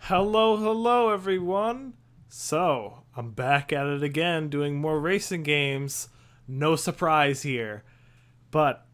Hello, hello, everyone. So, I'm back at it again doing more racing games. No surprise here. But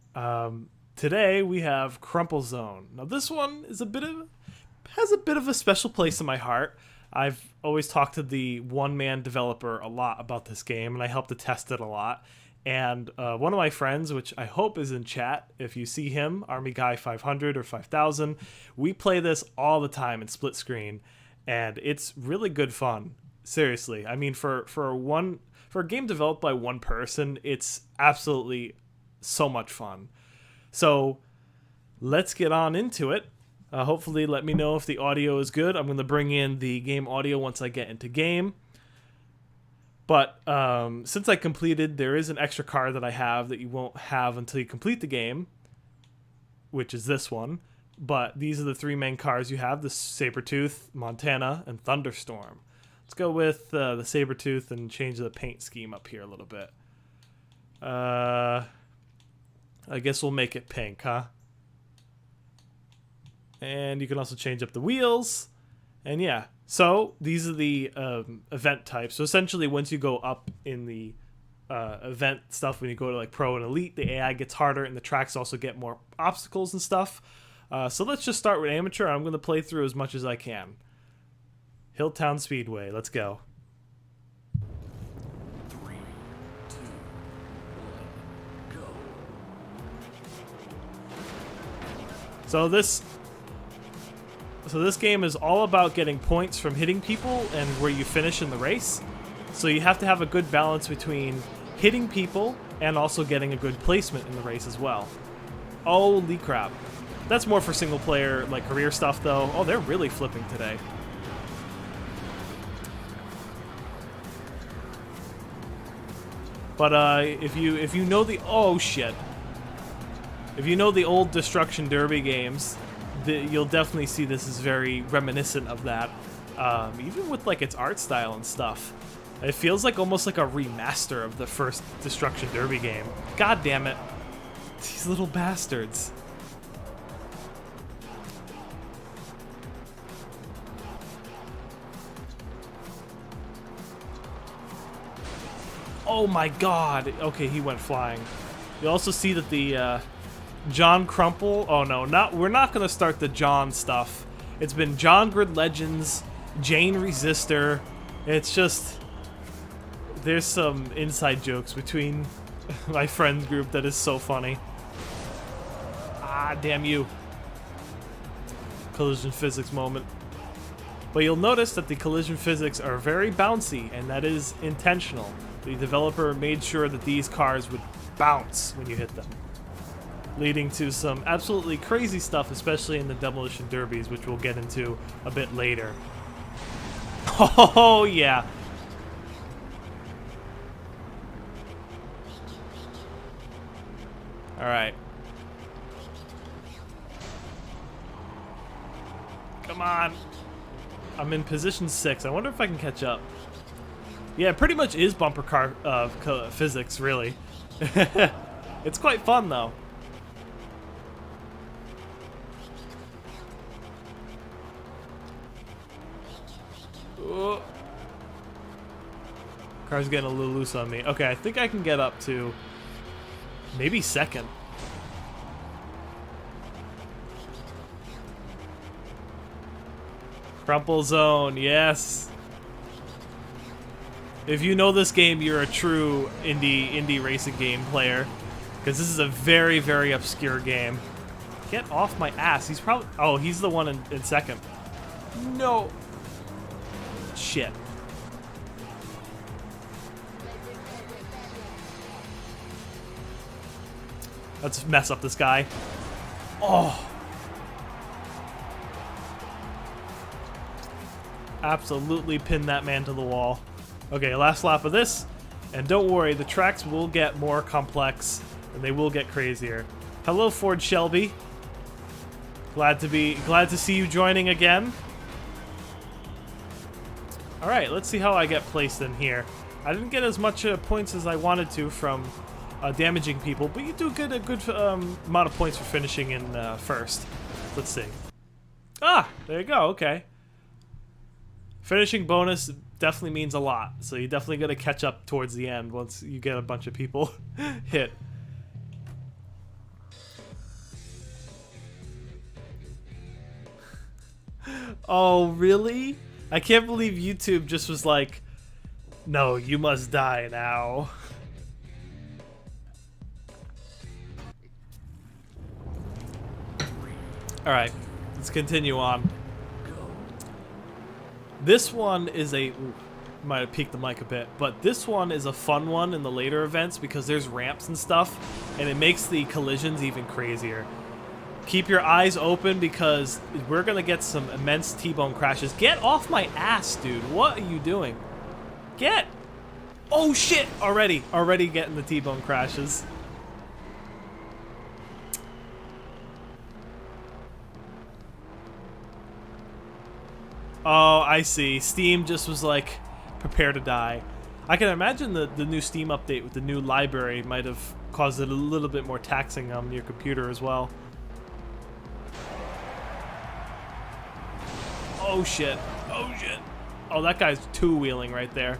today we have Crumple Zone. Now, this one is has a bit of a special place in my heart. I've always talked to the one-man developer a lot about this game, and I helped to test it a lot. And one of my friends, which I hope is in chat, if you see him, Army Guy 500 or 5000, we play this all the time in split screen, and it's really good fun. Seriously, I mean, for a game developed by one person, it's absolutely so much fun. So let's get on into it. Hopefully, let me know if the audio is good. I'm going to bring in the game audio once I get into game. But since I completed, there is an extra car that I have that you won't have until you complete the game, which is this one. But these are the three main cars you have: the Sabretooth, Montana, and Thunderstorm. Let's go with the Sabretooth and change the paint scheme up here a little bit. I guess we'll make it pink, huh? And you can also change up the wheels. And yeah, so these are the event types. So essentially, once you go up in the event stuff, when you go to like Pro and Elite, the AI gets harder and the tracks also get more obstacles and stuff. So let's just start with Amateur. I'm going to play through as much as I can. Hilltown Speedway, let's go. 3, 2, 1, go. So this game is all about getting points from hitting people and where you finish in the race. So you have to have a good balance between hitting people and also getting a good placement in the race as well. Holy crap. That's more for single player, like career stuff though. Oh, they're really flipping today. But if you know the if you know the old Destruction Derby games, you'll definitely see this is very reminiscent of that. Even with like its art style and stuff, it feels like almost like a remaster of the first Destruction Derby game. God damn it, these little bastards! Oh my god! Okay, he went flying. You also see that the John Crumple. Oh no, we're not gonna start the John stuff. It's been John Grid Legends, Jane Resistor. It's just there's some inside jokes between my friend group that is so funny. Ah, damn you! Collision physics moment. But you'll notice that the collision physics are very bouncy, and that is intentional. The developer made sure that these cars would bounce when you hit them, leading to some absolutely crazy stuff, especially in the demolition derbies, which we'll get into a bit later. Oh yeah. All right. Come on. I'm in position 6. I wonder if I can catch up. Yeah, it pretty much is bumper car physics, really. It's quite fun, though. Ooh. Car's getting a little loose on me. Okay, I think I can get up to maybe second. Crumple Zone, yes. If you know this game, you're a true indie racing game player, because this is a very, very obscure game. Get off my ass. He's probably... Oh, he's the one in second. No. Shit. Let's mess up this guy. Oh. Absolutely pin that man to the wall. Okay, last lap of this, and don't worry, the tracks will get more complex, and they will get crazier. Hello, Ford Shelby. Glad to see you joining again. All right, let's see how I get placed in here. I didn't get as much points as I wanted to from damaging people, but you do get a good amount of points for finishing in first. Let's see. Ah, there you go. Okay. Finishing bonus definitely means a lot, so you're definitely going to catch up towards the end once you get a bunch of people hit. Oh, really? I can't believe YouTube just was like, no, you must die now. Alright, let's continue on. This one is a... Ooh, might have peaked the mic a bit, but this one is a fun one in the later events because there's ramps and stuff, and it makes the collisions even crazier. Keep your eyes open because we're gonna get some immense T-bone crashes. Get off my ass, dude. What are you doing? Get! Oh shit! Already getting the T-bone crashes. Oh, I see. Steam just was like, prepare to die. I can imagine the new Steam update with the new library might have caused it a little bit more taxing on your computer as well. Oh shit. Oh shit. Oh, that guy's two-wheeling right there.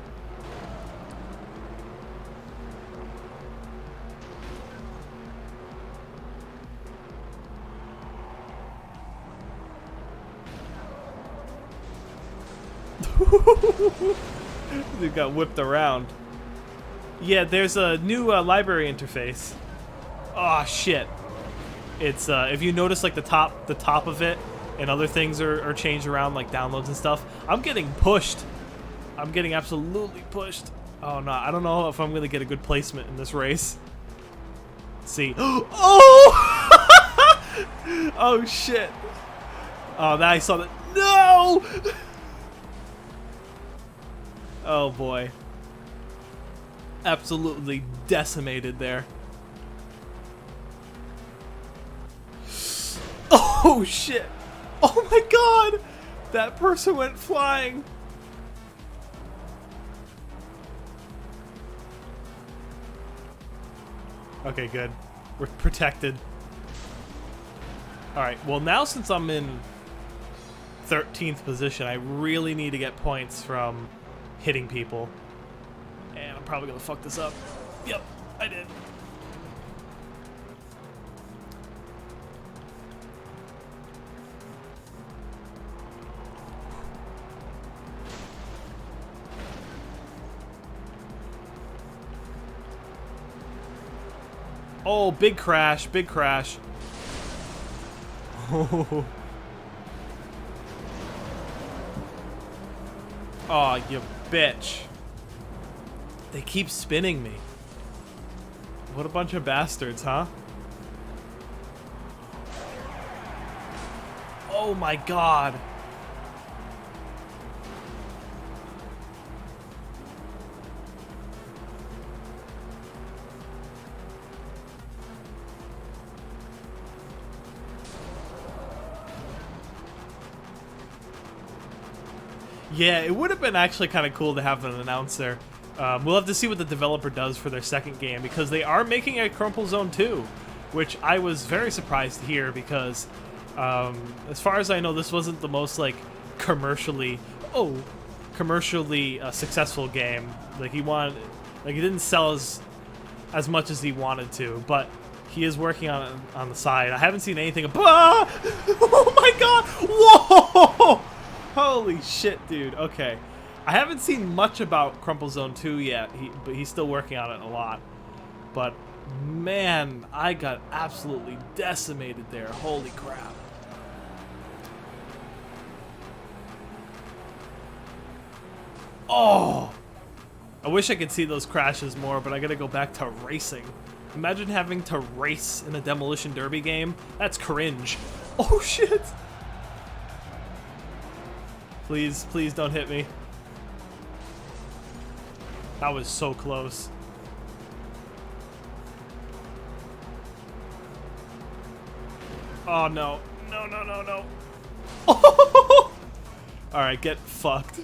Dude got whipped around. Yeah, there's a new library interface. Oh shit. It's if you notice like the top of it and other things are changed around like downloads and stuff. I'm getting pushed. I'm getting absolutely pushed. Oh no, I don't know if I'm gonna get a good placement in this race. Let's see. Oh! Oh shit. Oh, now I saw that. No! Oh boy. Absolutely decimated there. Oh shit. Oh my god! That person went flying. Okay, good. We're protected. Alright, well now since I'm in 13th position, I really need to get points from hitting people. And I'm probably gonna fuck this up. Yep, I did. Oh, big crash, big crash. Oh, you bitch. They keep spinning me. What a bunch of bastards, huh? Oh my god. Yeah, it would have been actually kind of cool to have an announcer. We'll have to see what the developer does for their second game, because they are making a Crumple Zone 2, which I was very surprised to hear, because as far as I know, this wasn't the most like commercially successful game. Like he didn't sell as much as he wanted to, but he is working on it on the side. I haven't seen anything about. Oh my god! Whoa! Holy shit, dude. Okay. I haven't seen much about Crumple Zone 2 yet, but he's still working on it a lot. But, man, I got absolutely decimated there. Holy crap. Oh! I wish I could see those crashes more, but I gotta go back to racing. Imagine having to race in a Demolition Derby game. That's cringe. Oh, shit! Please, please don't hit me. That was so close. Oh no. No, no, no, no. Oh! Alright, get fucked.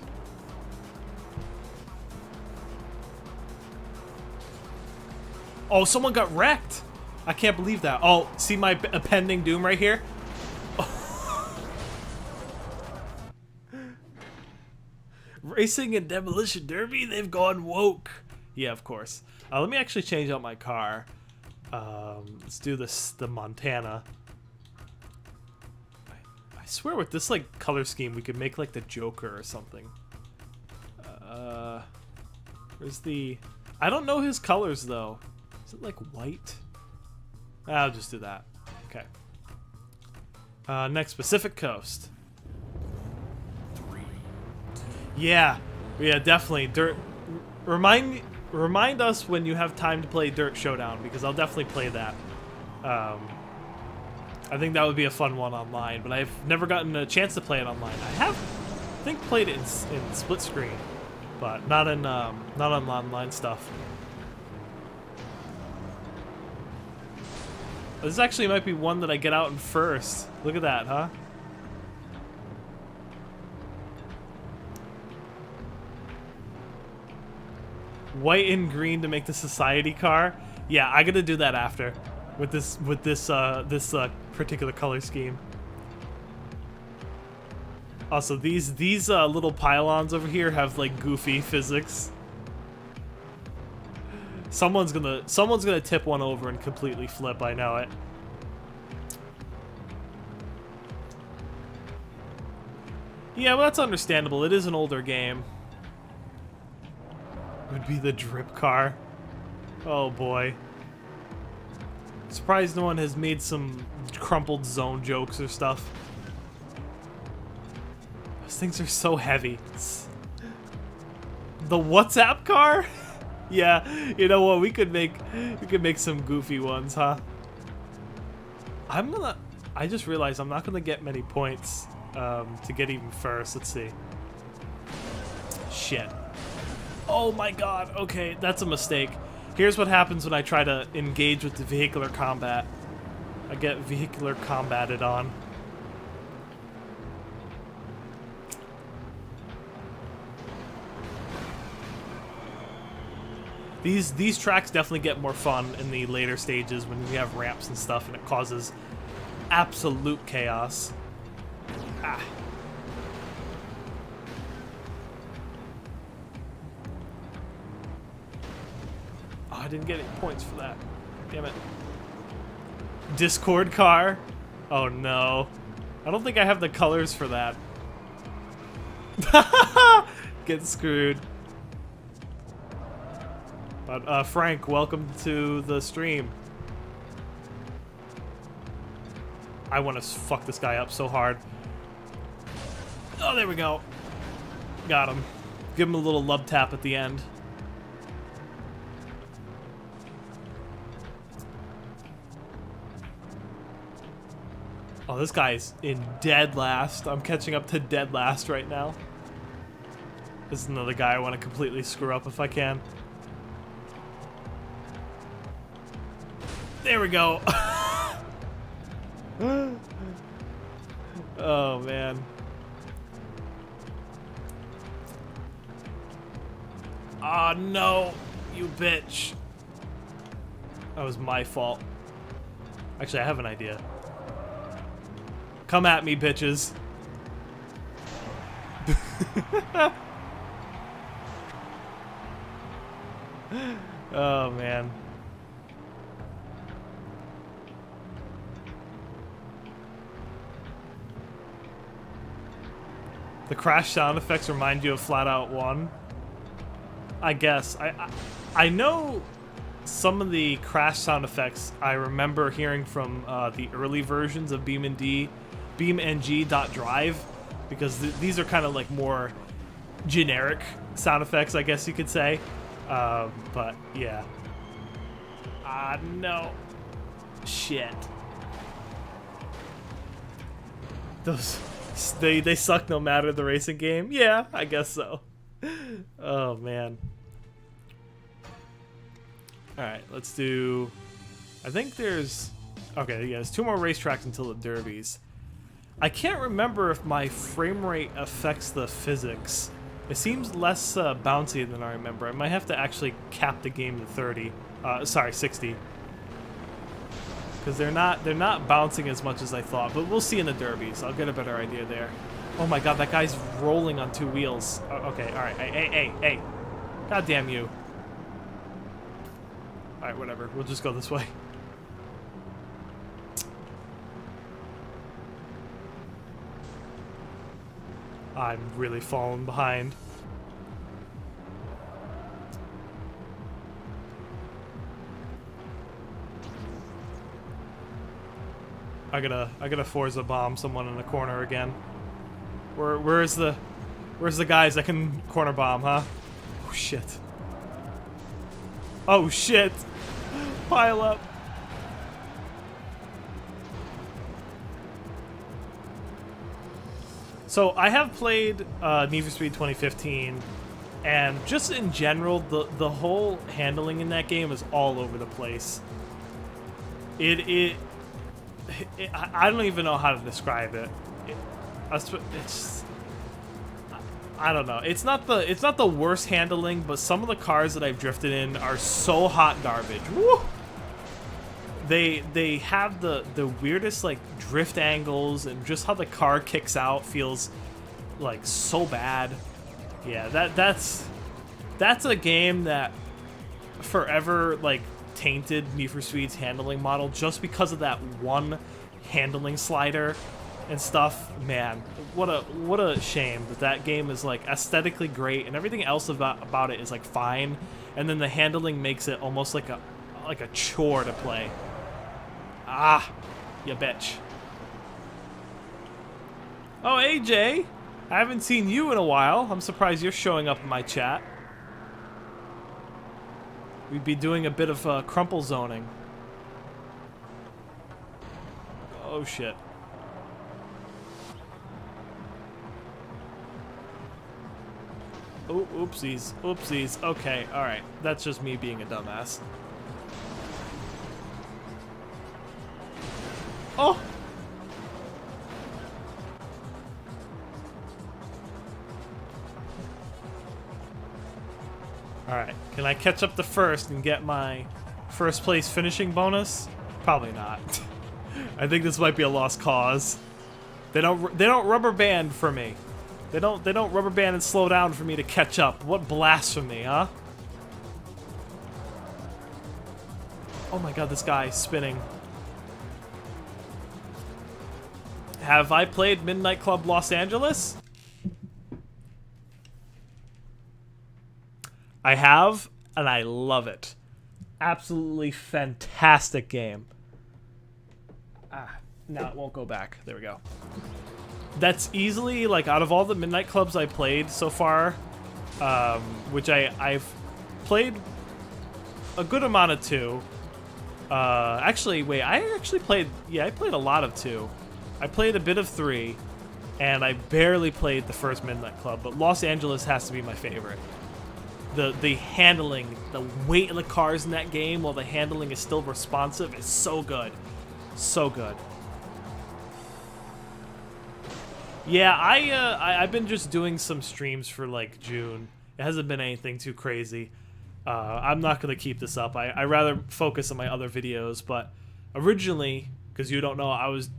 Oh, someone got wrecked. I can't believe that. Oh, see my impending doom right here? Racing and Demolition Derby, they've gone woke. Yeah, of course. Let me actually change out my car. Let's do the Montana. I swear with this like color scheme we could make like the Joker or something. Where's the... I don't know his colors though. Is it like white? I'll just do that. Okay. Next, Pacific Coast. 3, 2, Yeah, definitely. Dirt. Remind us when you have time to play Dirt Showdown, because I'll definitely play that. I think that would be a fun one online, but I've never gotten a chance to play it online. I think played it in split screen, but not on online stuff. This actually might be one that I get out in first. Look at that, huh? White and green to make the society car. Yeah, I gotta do that after with this particular color scheme. Also, these little pylons over here have like goofy physics. Someone's gonna tip one over and completely flip. I know it. Yeah, well, that's understandable. It is an older game. Would be the drip car. Oh boy. Surprised no one has made some crumpled zone jokes or stuff. Those things are so heavy. The WhatsApp car? Yeah, you know what? We could make some goofy ones, huh? I just realized I'm not gonna get many points to get even first. Let's see. Shit. Oh my god. Okay, that's a mistake. Here's what happens when I try to engage with the vehicular combat. I get vehicular combated on. These tracks definitely get more fun in the later stages when you have ramps and stuff and it causes absolute chaos. Ah. Oh, I didn't get any points for that. Damn it. Discord car? Oh no. I don't think I have the colors for that. Get screwed. But Frank, welcome to the stream. I want to fuck this guy up so hard. Oh, there we go. Got him. Give him a little love tap at the end. Oh, this guy's in dead last. I'm catching up to dead last right now. This is another guy I want to completely screw up if I can. There we go. Oh, man. Ah, no, you bitch. That was my fault. Actually, I have an idea. Come at me, bitches. Oh, man. The crash sound effects remind you of Flat Out 1? I guess. I know some of the crash sound effects I remember hearing from the early versions of BeamNG.drive, because these are kind of like more generic sound effects, I guess you could say. But yeah. Ah, no. Shit. Those... They suck no matter the racing game? Yeah, I guess so. Oh, man. Alright, let's do... I think there's... Okay, yeah, there's 2 more racetracks until the derbies. I can't remember if my frame rate affects the physics. It seems less bouncy than I remember. I might have to actually cap the game to 30. Sorry, 60. Because they're not bouncing as much as I thought, but we'll see in the derbies. I'll get a better idea there. Oh my god, that guy's rolling on 2 wheels. Okay, alright. Hey. God damn you. Alright, whatever. We'll just go this way. I'm really falling behind. I gotta Forza bomb someone in the corner again. Where's the guys that can corner bomb, huh? Oh shit. Oh shit. Pile up. So I have played Need for Speed 2015, and just in general, the whole handling in that game is all over the place. I don't even know how to describe it. It's I don't know. It's not the worst handling, but some of the cars that I've drifted in are so hot garbage. Woo! They have the weirdest like drift angles, and just how the car kicks out feels like so bad. Yeah, that's a game that forever like tainted Need for Speed's handling model just because of that one handling slider and stuff. Man, what a shame that game is like aesthetically great and everything else about it is like fine, and then the handling makes it almost like a chore to play. Ah, you bitch. Oh, AJ, I haven't seen you in a while. I'm surprised you're showing up in my chat. We'd be doing a bit of crumple zoning. Oh shit. Oh, oopsies. Okay, alright. That's just me being a dumbass. Oh! Alright, can I catch up to first and get my first place finishing bonus? Probably not. I think this might be a lost cause. They don't rubber band for me. They don't rubber band and slow down for me to catch up. What blasphemy, huh? Oh my god, this guy is spinning. Have I played Midnight Club Los Angeles? I have, and I love it. Absolutely fantastic game. Ah, now it won't go back. There we go. That's easily, like, out of all the Midnight Clubs I played so far, which I've played a good amount of 2. Actually, wait, I played a lot of 2. I played a bit of 3, and I barely played the first Midnight Club, but Los Angeles has to be my favorite. The handling, the weight of the cars in that game while the handling is still responsive is so good. So good. Yeah, I've been just doing some streams for like June. It hasn't been anything too crazy. I'm not gonna keep this up. I rather focus on my other videos. But originally, because you don't know, I was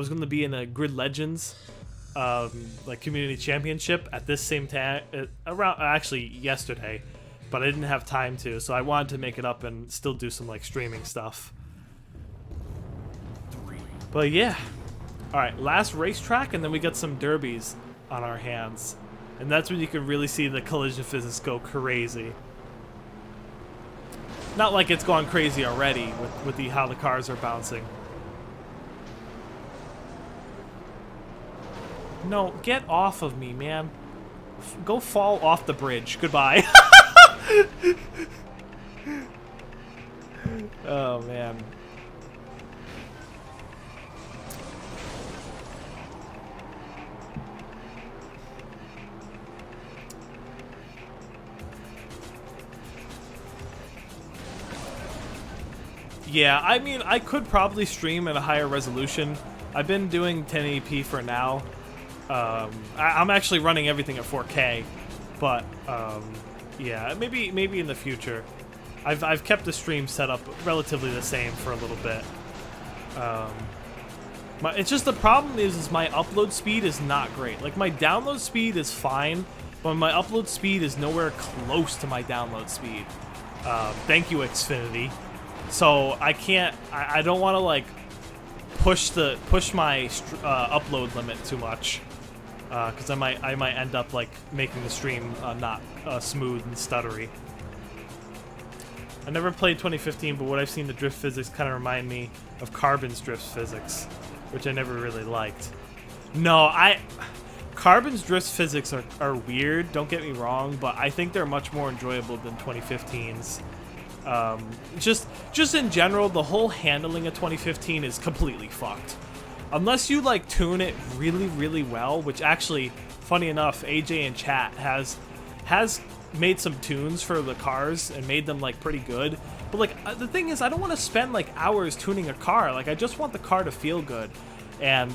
gonna be in a Grid Legends like community championship at this same time around actually yesterday, but I didn't have time to, so I wanted to make it up and still do some like streaming stuff. But yeah. Alright, last racetrack, and then we got some derbies on our hands. And that's when you can really see the collision physics go crazy. Not like it's gone crazy already with how the cars are bouncing. No, get off of me, man. Go fall off the bridge. Goodbye. Oh, man. Yeah, I mean, I could probably stream at a higher resolution. I've been doing 1080p for now. I'm actually running everything at 4K, but yeah, maybe in the future. I've kept the stream set up relatively the same for a little bit. It's just the problem is my upload speed is not great. Like, my download speed is fine, but my upload speed is nowhere close to my download speed. Thank you, Xfinity. So I can't. I don't want to like push my upload limit too much, because I might end up like making the stream not smooth and stuttery. I never played 2015, but what I've seen the drift physics kind of remind me of Carbon's drift physics, which I never really liked. No, Carbon's drift physics are weird, don't get me wrong, but I think they're much more enjoyable than 2015's. Just in general, the whole handling of 2015 is completely fucked. Unless you like tune it really, really well, which actually, funny enough, AJ in chat has made some tunes for the cars and made them like pretty good. But like the thing is, I don't want to spend like hours tuning a car. Like I just want the car to feel good. And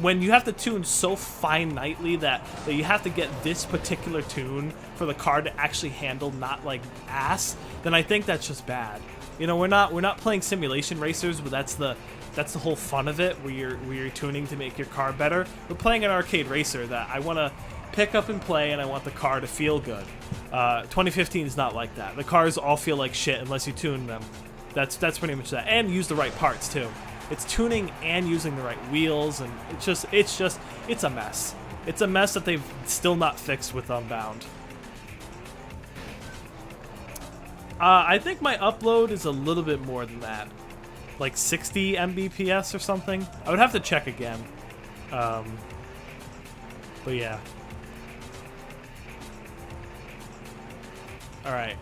when you have to tune so finitely that you have to get this particular tune for the car to actually handle not like ass, then I think that's just bad. You know, we're not playing simulation racers, but that's the whole fun of it, where you're tuning to make your car better. We're playing an arcade racer that I want to pick up and play, and I want the car to feel good. 2015 is not like that. The cars all feel like shit unless you tune them. That's pretty much that, and use the right parts too. It's tuning and using the right wheels, and it's a mess. It's a mess that they've still not fixed with Unbound. I think my upload is a little bit more than that, like 60 Mbps or something. I would have to check again. But yeah. All right.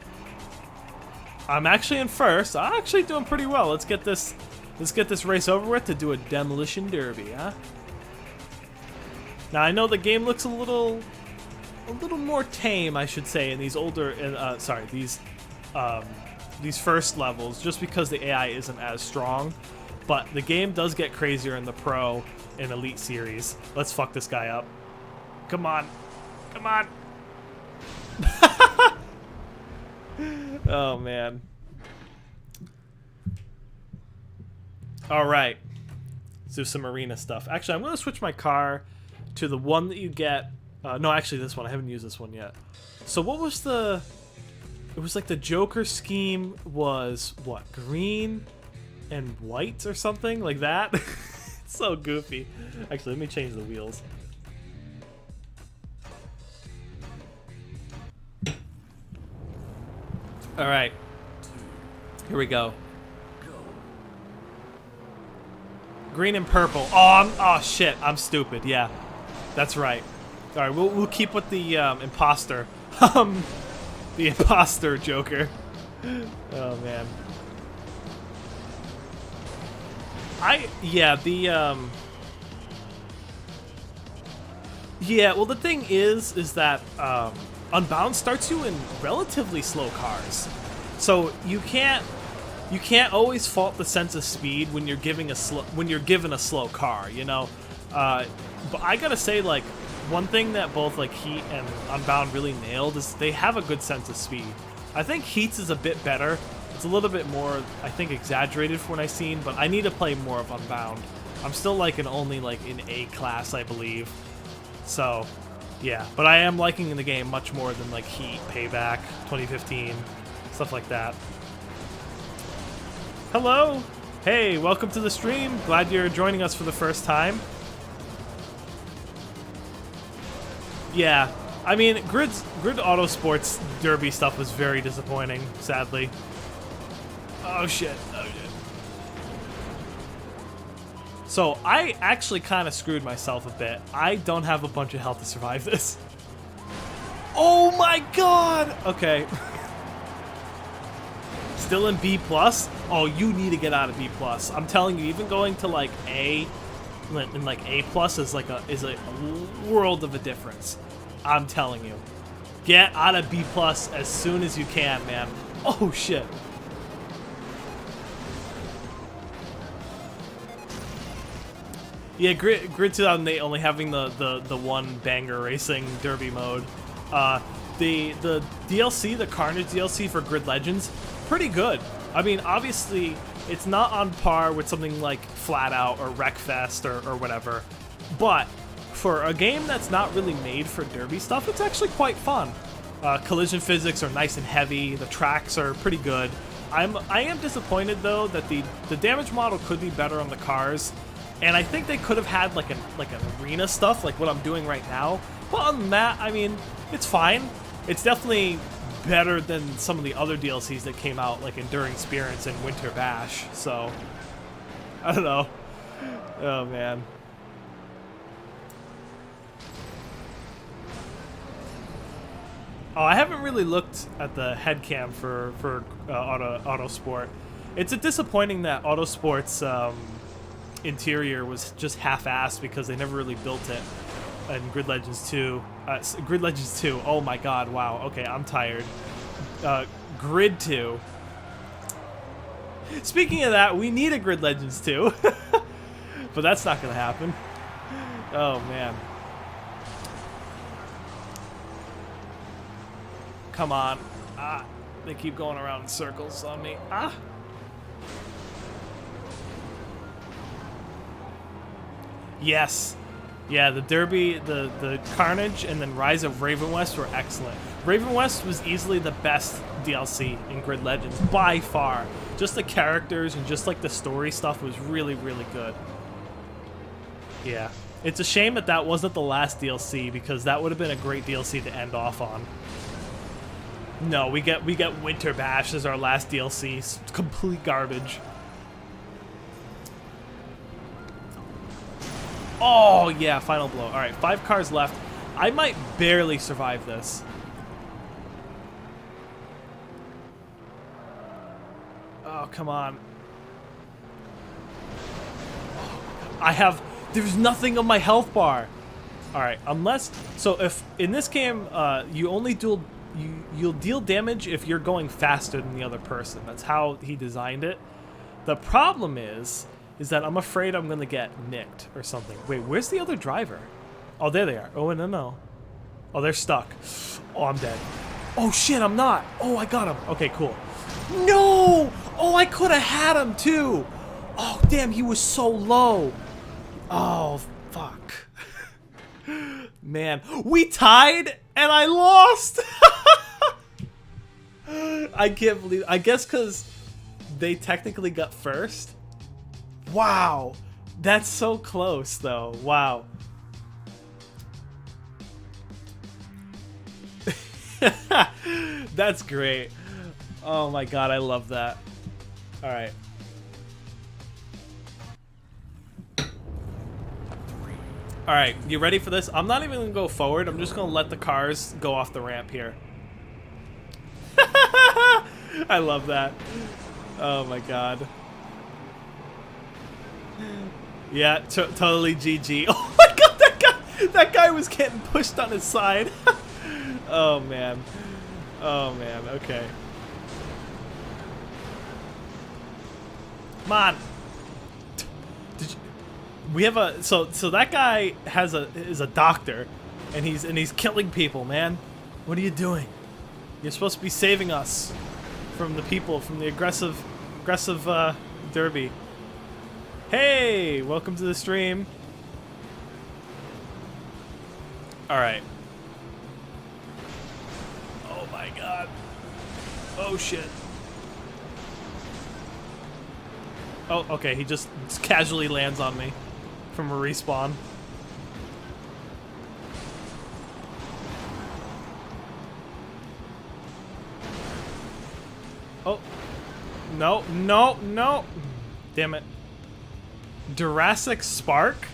I'm actually in first. I'm actually doing pretty well. Let's get this race over with to do a demolition derby, huh? Now I know the game looks a little more tame, I should say, in these older, these first levels, just because the AI isn't as strong. But the game does get crazier in the Pro and Elite series. Let's fuck this guy up. Come on, come on. Oh man. All right, let's do some arena stuff. Actually, I'm gonna switch my car to the one that you get. No, actually, this one. I haven't used this one yet. So what was the? It was like the Joker scheme was what? Green and white or something like that. It's so goofy. Actually, let me change the wheels. All right, here we go. Green and purple. Oh shit, I'm stupid. Yeah, that's right. All right, we'll keep with the imposter. The imposter Joker. Oh man. Yeah, well, the thing is that Unbound starts you in relatively slow cars, so you can't always fault the sense of speed when you're given a slow car, you know. But I gotta say, like, one thing that both like Heat and Unbound really nailed is they have a good sense of speed. I think Heat's is a bit better. It's a little bit more, I think, exaggerated for what I've seen, but I need to play more of Unbound. I'm still like only like in A class, I believe. So, yeah, but I am liking the game much more than like Heat, Payback, 2015, stuff like that. Hello! Hey, welcome to the stream. Glad you're joining us for the first time. Yeah, I mean, Grid Autosports Derby stuff was very disappointing, sadly. Oh shit, oh shit. So, I actually kind of screwed myself a bit. I don't have a bunch of health to survive this. Oh my god! Okay. Still in B+? Oh, you need to get out of B+. I'm telling you, even going to like A, and like A+ is like a world of a difference. I'm telling you. Get out of B+ as soon as you can, man. Oh shit. Yeah, Grid 2008 only having the one banger racing derby mode. The DLC, the Carnage DLC for Grid Legends, pretty good. I mean, obviously, It's not on par with something like Flat Out or Wreckfest or whatever, but for a game that's not really made for derby stuff, it's actually quite fun. Collision physics are nice and heavy. The tracks are pretty good. I am disappointed though that the damage model could be better on the cars, and I think they could have had like an arena stuff like what I'm doing right now. But other than that, I mean, it's fine. It's definitely better than some of the other DLCs that came out, like Enduring Spirits and Winter Bash. So I don't know. Oh man. Oh, I haven't really looked at the head cam for Autosport. It's a disappointing that Autosport's interior was just half-assed because they never really built it in Grid Legends 2. Grid Legends 2, oh my god, wow. Okay, I'm tired. Grid 2. Speaking of that, we need a Grid Legends 2. But that's not going to happen. Oh, man. Come on. Ah, they keep going around in circles on me. Ah. Yes. Yeah, the Derby, the Carnage, and then Rise of Raven West were excellent. Raven West was easily the best DLC in Grid Legends, by far. Just the characters and just like the story stuff was really, really good. Yeah. It's a shame that that wasn't the last DLC, because that would have been a great DLC to end off on. No, we get Winter Bash as our last DLC. It's complete garbage. Oh, yeah, final blow. All right, 5 cars left. I might barely survive this. Oh, come on. There's nothing on my health bar. All right, unless, so if in this game, you'll deal damage if you're going faster than the other person. That's how he designed it. The problem is that I'm afraid I'm gonna get nicked or something. Wait, where's the other driver? Oh, there they are. Oh, no. Oh, they're stuck. Oh, I'm dead. Oh shit, I'm not. Oh, I got him. Okay, cool. No! Oh, I could have had him too. Oh, damn, he was so low. Oh, fuck. Man, we tied and I lost. I can't believe. I guess because they technically got first. Wow, that's so close though. Wow. That's great. Oh my god, I love that. All right. All right, you ready for this? I'm not even gonna go forward. I'm just gonna let the cars go off the ramp here. I love that. Oh my god. Yeah, totally GG. Oh my god, that guy was getting pushed on his side. Oh man. Oh man, okay. Come on. We have a so that guy is a doctor, and he's killing people, man. What are you doing? You're supposed to be saving us from the people, from the aggressive derby. Hey, welcome to the stream. All right. Oh my god. Oh shit. Oh, okay. He just casually lands on me from a respawn. Oh. No, no, no. Damn it. Jurassic Spark?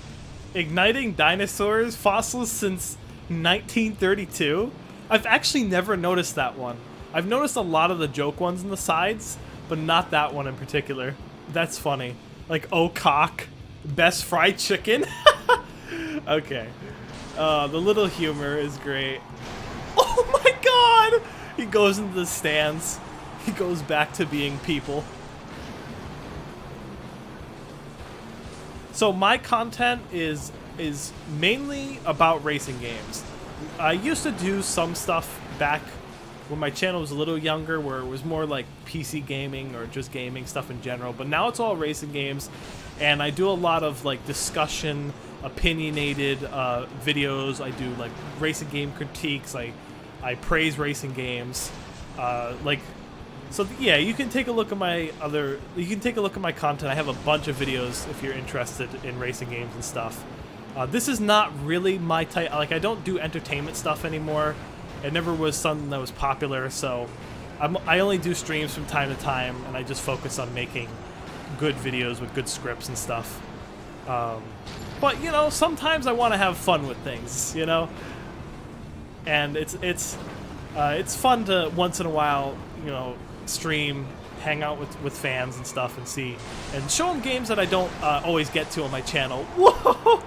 Igniting dinosaurs fossils since 1932? I've actually never noticed that one. I've noticed a lot of the joke ones in the sides, but not that one in particular. That's funny. Like, oh cock, best fried chicken? Okay. The little humor is great. Oh my god! He goes into the stands. He goes back to being people. So my content is mainly about racing games. I used to do some stuff back when my channel was a little younger, where it was more like PC gaming or just gaming stuff in general. But now it's all racing games, and I do a lot of like discussion, opinionated videos. I do like racing game critiques. I praise racing games, So yeah, you can take a look at you can take a look at my content. I have a bunch of videos if you're interested in racing games and stuff. This is not really my type. Like, I don't do entertainment stuff anymore. It never was something that was popular, so I only do streams from time to time, and I just focus on making good videos with good scripts and stuff. But you know, sometimes I want to have fun with things, you know, and it's fun to once in a while, you know, stream, hang out with fans and stuff, and show them games that I don't always get to on my channel. Whoa!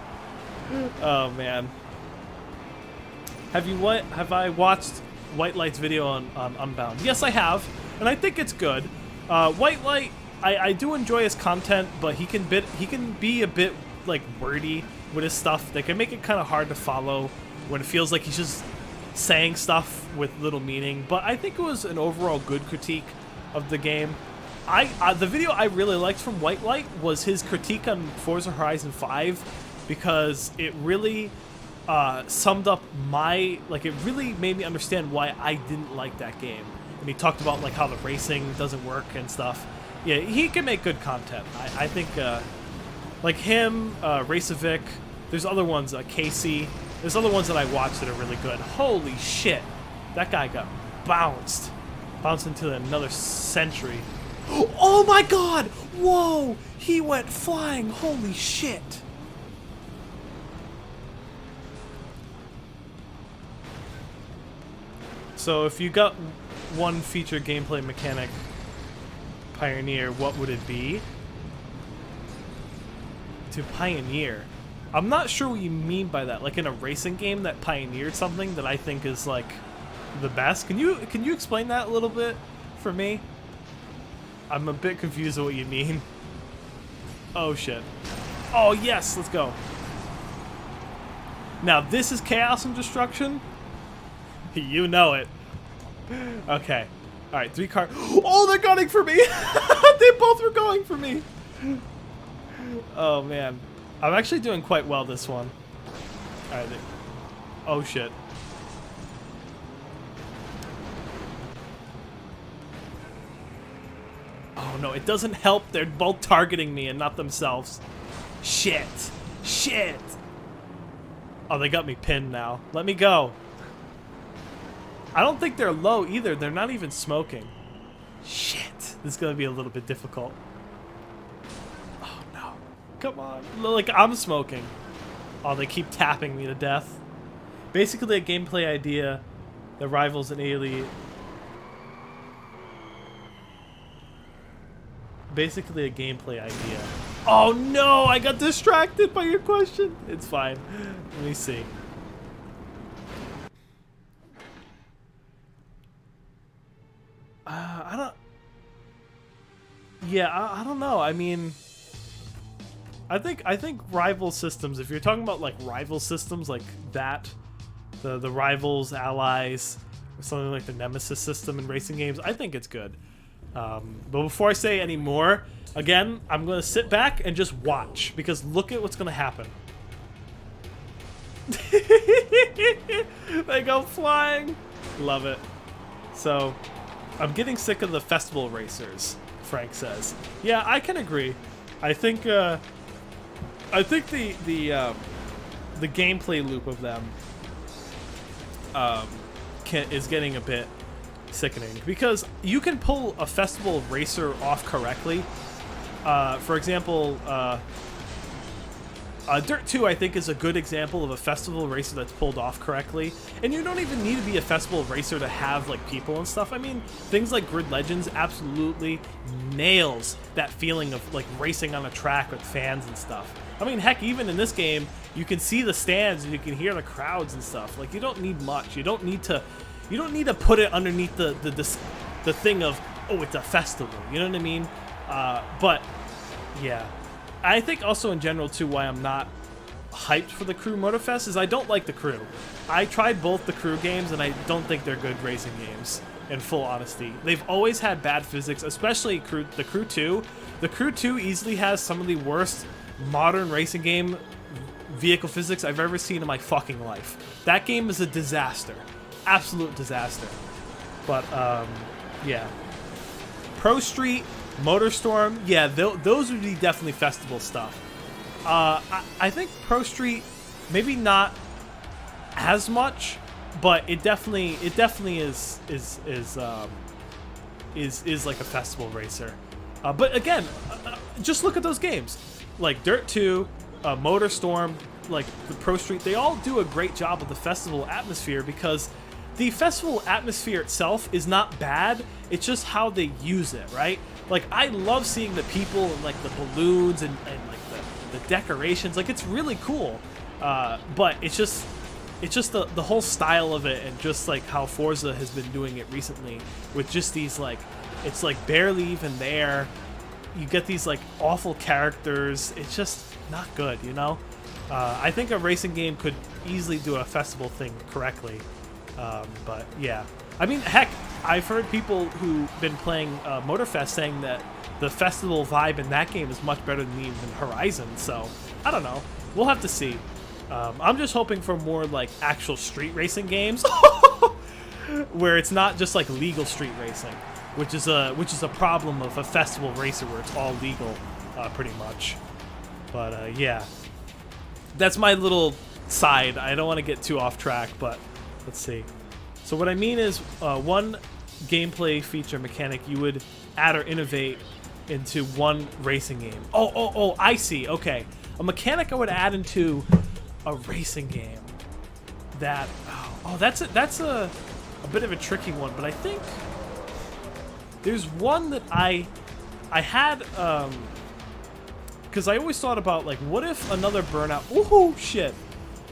Oh man. Have I watched White Light's video on Unbound? Yes, I have, and I think it's good. White Light, I do enjoy his content, but he can be a bit like wordy with his stuff. That can make it kind of hard to follow when it feels like he's just saying stuff with little meaning. But I think it was an overall good critique of the game. The video I really liked from White Light was his critique on Forza Horizon 5, because it really summed up it really made me understand why I didn't like that game. And he talked about like how the racing doesn't work and stuff. Yeah, he can make good content. I think like him, Racevic, there's other ones, Casey, there's other ones that I watched that are really good. Holy shit, that guy got bounced into another century. Oh my god, whoa, he went flying, holy shit. So if you got one feature gameplay mechanic pioneer, what would it be? To pioneer. I'm not sure what you mean by that. Like in a racing game that pioneered something that I think is like the best. Can you explain that a little bit for me? I'm a bit confused of what you mean. Oh shit. Oh yes, let's go. Now this is chaos and destruction. You know it. Okay. Alright, 3 car. Oh, they're gunning for me! They both were going for me! Oh, man. I'm actually doing quite well this one. Alright. Oh, shit. Oh, no, it doesn't help. They're both targeting me and not themselves. Shit. Shit. Oh, they got me pinned now. Let me go. I don't think they're low either. They're not even smoking. Shit. This is going to be a little bit difficult. Oh, no. Come on. Like, I'm smoking. Oh, they keep tapping me to death. Basically a gameplay idea that rivals an alien. Basically a gameplay idea. Oh, no. I got distracted by your question. It's fine. Let me see. I don't... Yeah, I don't know. I mean... I think rival systems, if you're talking about like rival systems like that, the rivals, allies, or something like the Nemesis system in racing games, I think it's good. But before I say any more, again, I'm going to sit back and just watch, because look at what's going to happen. They go flying. Love it. So... I'm getting sick of the festival racers, Frank says. Yeah, I can agree. I think the gameplay loop of them is getting a bit sickening, because you can pull a festival racer off correctly. For example, Dirt 2, I think, is a good example of a festival racer that's pulled off correctly. And you don't even need to be a festival racer to have, like, people and stuff. I mean, things like Grid Legends absolutely nails that feeling of, like, racing on a track with fans and stuff. I mean, heck, even in this game, you can see the stands and you can hear the crowds and stuff. Like, you don't need much. You don't need to put it underneath the thing of, oh, it's a festival. You know what I mean? But, yeah. I think also in general, too, why I'm not hyped for the Crew Motorfest is I don't like the Crew. I tried both the Crew games, and I don't think they're good racing games, in full honesty. They've always had bad physics, especially the Crew 2. The Crew 2 easily has some of the worst modern racing game vehicle physics I've ever seen in my fucking life. That game is a disaster. Absolute disaster. But, yeah. Pro Street, MotorStorm, yeah, those would be definitely festival stuff. I think Pro Street, maybe not as much, but it definitely is like a festival racer. But again, just look at those games, like Dirt 2, MotorStorm, like the Pro Street. They all do a great job with the festival atmosphere because the festival atmosphere itself is not bad. It's just how they use it, right? Like I love seeing the people and like the balloons and like the decorations. Like it's really cool. But it's just the whole style of it, and just like how Forza has been doing it recently with just these like, it's like barely even there. You get these like awful characters. It's just not good, you know? I think a racing game could easily do a festival thing correctly. But yeah, I mean, heck, I've heard people who've been playing Motorfest saying that the festival vibe in that game is much better than even Horizon. So I don't know. We'll have to see. I'm just hoping for more like actual street racing games, where it's not just like legal street racing, which is a problem of a festival racer where it's all legal, pretty much. But yeah, that's my little side. I don't want to get too off track, but let's see. So what I mean is, one gameplay feature mechanic you would add or innovate into one racing game. Oh, I see. Okay, a mechanic I would add into a racing game. That's a bit of a tricky one, but I think there's one that I had, because I always thought about, like, what if another Burnout,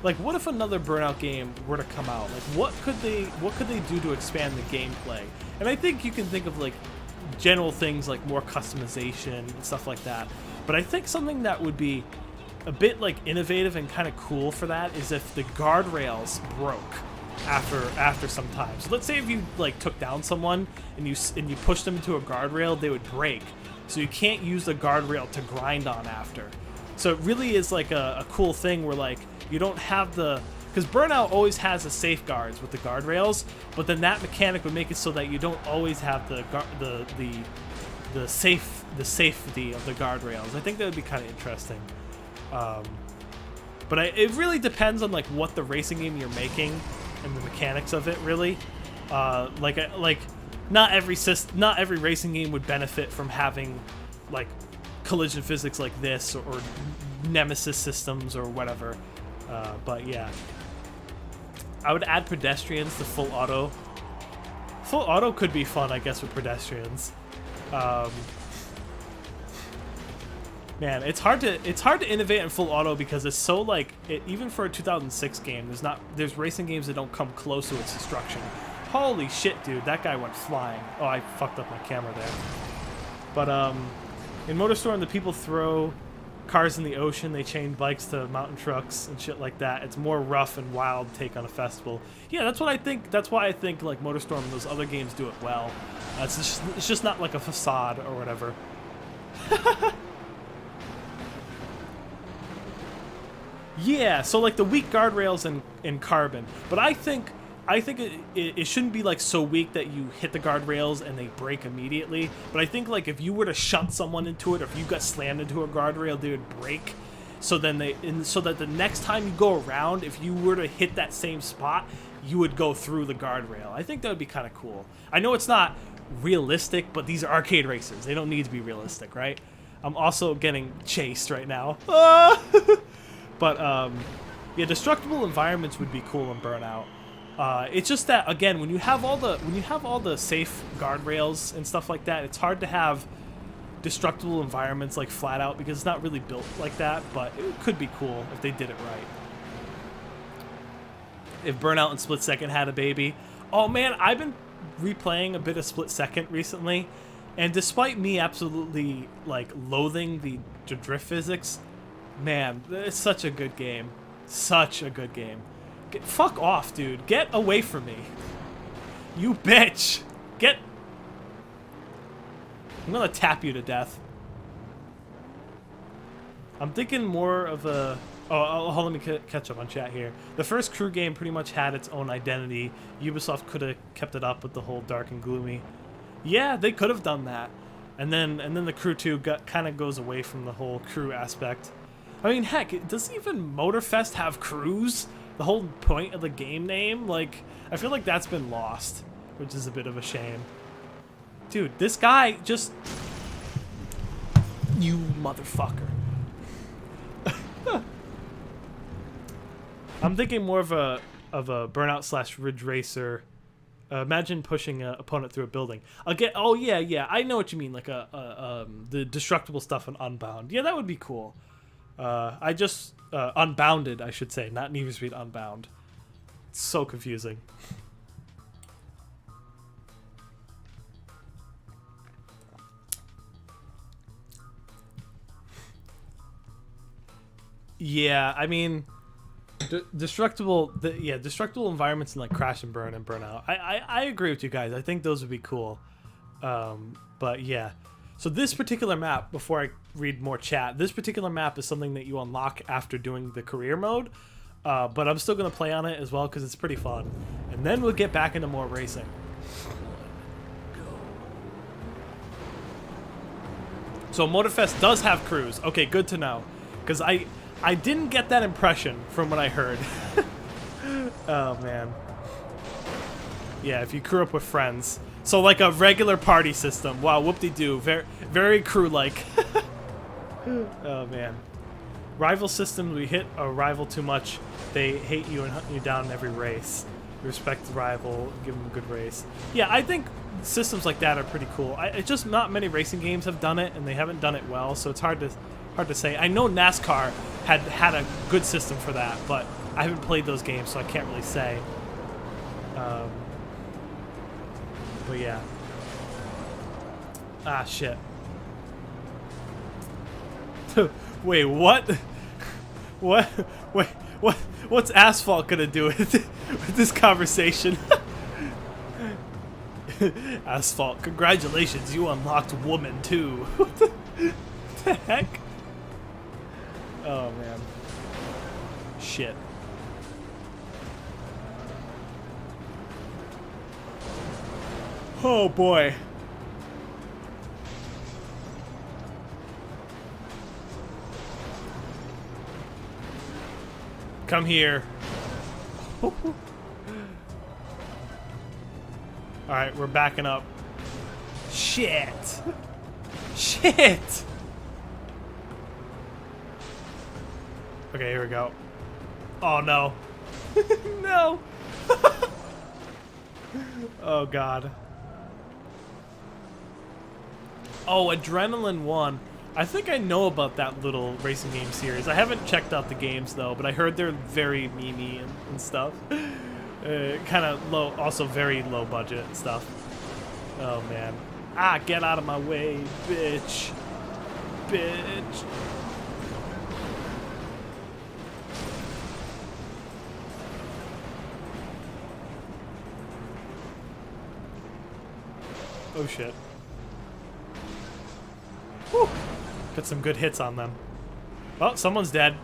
like, what if another Burnout game were to come out? Like, what could they do to expand the gameplay? And I think you can think of like general things like more customization and stuff like that. But I think something that would be a bit like innovative and kind of cool for that is if the guardrails broke after some time. So let's say if you like took down someone and you pushed them into a guardrail, they would break. So you can't use the guardrail to grind on after. So it really is like a cool thing where like you don't have the, because Burnout always has the safeguards with the guardrails, but then that mechanic would make it so that you don't always have the safety of the guardrails. I think that would be kind of interesting. But it really depends on like what the racing game you're making and the mechanics of it, really. Like not every racing game would benefit from having like collision physics like this or nemesis systems or whatever. But yeah, I would add pedestrians to full auto. Full auto could be fun, I guess, with pedestrians. Man, it's hard to innovate in full auto because it's so like even for a 2006 game, there's racing games that don't come close to its destruction. Holy shit, dude, that guy went flying. Oh, I fucked up my camera there. But in MotorStorm, the people throw cars in the ocean. They chain bikes to mountain trucks and shit like that. It's more rough and wild take on a festival. Yeah, that's what I think. That's why I think like MotorStorm and those other games do it well. It's just not like a facade or whatever. Yeah, so like the weak guardrails in Carbon, but I think it shouldn't be like so weak that you hit the guardrails and they break immediately. But I think like if you were to shunt someone into it, or if you got slammed into a guardrail, they would break. So then so that the next time you go around, if you were to hit that same spot, you would go through the guardrail. I think that would be kind of cool. I know it's not realistic, but these are arcade racers. They don't need to be realistic, right? I'm also getting chased right now. But yeah, destructible environments would be cool in Burnout. It's just that again, when you have all the safe guardrails and stuff like that, it's hard to have destructible environments like flat out because it's not really built like that. But it could be cool if they did it right. If Burnout and Split Second had a baby. Oh man, I've been replaying a bit of Split Second recently, and despite me absolutely like loathing the drift physics, Man, it's such a good game. Such a good game. Fuck off, dude. Get away from me. You bitch. Get... I'm gonna tap you to death. I'm thinking more of a... Oh, hold on, let me catch up on chat here. The first Crew game pretty much had its own identity. Ubisoft could have kept it up with the whole dark and gloomy. Yeah, they could have done that. And then the Crew 2 kind of goes away from the whole crew aspect. I mean, heck, does even Motorfest have crews? The whole point of the game name? Like, I feel like that's been lost, which is a bit of a shame. Dude, this guy just... You motherfucker. I'm thinking more of a Burnout / Ridge Racer. Imagine pushing an opponent through a building. Again, oh yeah, I know what you mean. Like the destructible stuff in Unbound. Yeah, that would be cool. Unbounded, I should say, not Need for Speed Unbound. It's so confusing. Yeah, I mean, destructible environments in like Crash and Burn and Burnout. I agree with you guys. I think those would be cool. But yeah. So this particular map, before I read more chat, this particular map is something that you unlock after doing the career mode. But I'm still going to play on it as well because it's pretty fun. And then we'll get back into more racing. So Motorfest does have crews. Okay, good to know. Because I didn't get that impression from what I heard. Oh, man. Yeah, if you crew up with friends. So like a regular party system. Wow, whoop-de-doo. Very, very crew-like. Oh, man. Rival systems, we hit a rival too much, they hate you and hunt you down in every race. You respect the rival, give them a good race. Yeah, I think systems like that are pretty cool. It's just not many racing games have done it, and they haven't done it well, so it's hard to say. I know NASCAR had a good system for that, but I haven't played those games, so I can't really say. But yeah. Ah, shit. Wait, what? What? Wait, what's Asphalt gonna do with this conversation? Asphalt, congratulations, you unlocked woman too. What the heck? Oh man. Shit. Oh boy. Come here. Alright, we're backing up. Shit. Shit. Okay, here we go. Oh no. No. Oh god. Oh, Adrenaline 1. I think I know about that little racing game series. I haven't checked out the games though, but I heard they're very memey and stuff. Kind of low, also very low budget stuff. Oh man. Ah, get out of my way, bitch. Bitch. Oh shit. Whew. Got some good hits on them. Oh, someone's dead.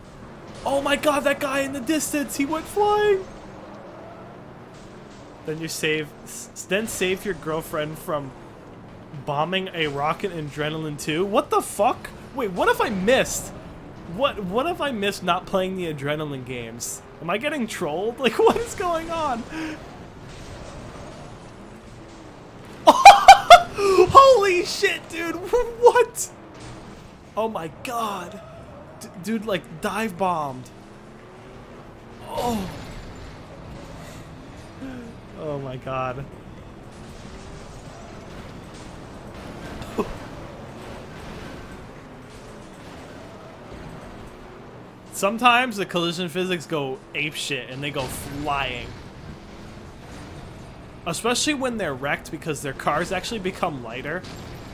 Oh my god, that guy in the distance, he went flying. Then save your girlfriend from bombing a rocket in Adrenaline 2. What the fuck? Wait, what if I missed? What if I missed not playing the Adrenaline games? Am I getting trolled? Like, what is going on? Holy shit, dude! What? Oh my god. Dude, like, dive bombed. Oh. Oh my god. Sometimes the collision physics go apeshit and they go flying. Especially when they're wrecked because their cars actually become lighter.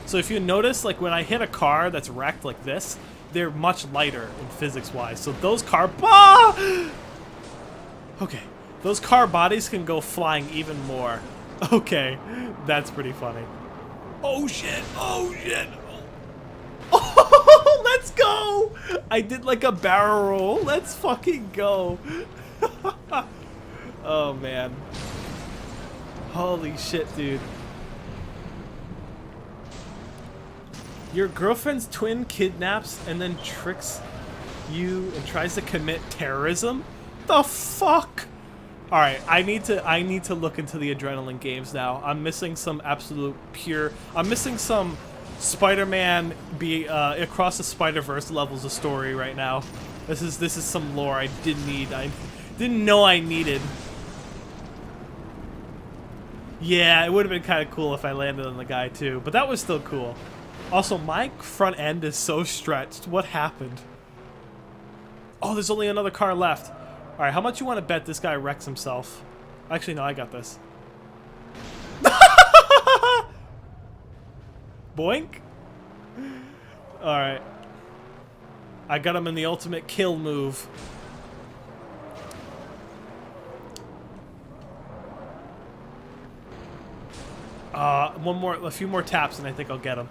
So if you notice, like when I hit a car that's wrecked like this, they're much lighter in physics-wise. So those car okay, those car bodies can go flying even more. Okay, that's pretty funny. Oh shit! Oh shit! Oh, let's go! I did like a barrel roll. Let's fucking go. Oh man. Holy shit, dude. Your girlfriend's twin kidnaps and then tricks you and tries to commit terrorism? The fuck? Alright, I need to look into the adrenaline games now. I'm missing some absolute pure... I'm missing some Spider-Man across the Spider-Verse levels of story right now. This is some lore I didn't need. I didn't know I needed. Yeah, it would have been kind of cool if I landed on the guy too, but that was still cool. Also, my front end is so stretched. What happened? Oh, there's only another car left. All right, how much you want to bet this guy wrecks himself? Actually, no, I got this. Boink. All right. I got him in the ultimate kill move. A few more taps, and I think I'll get him.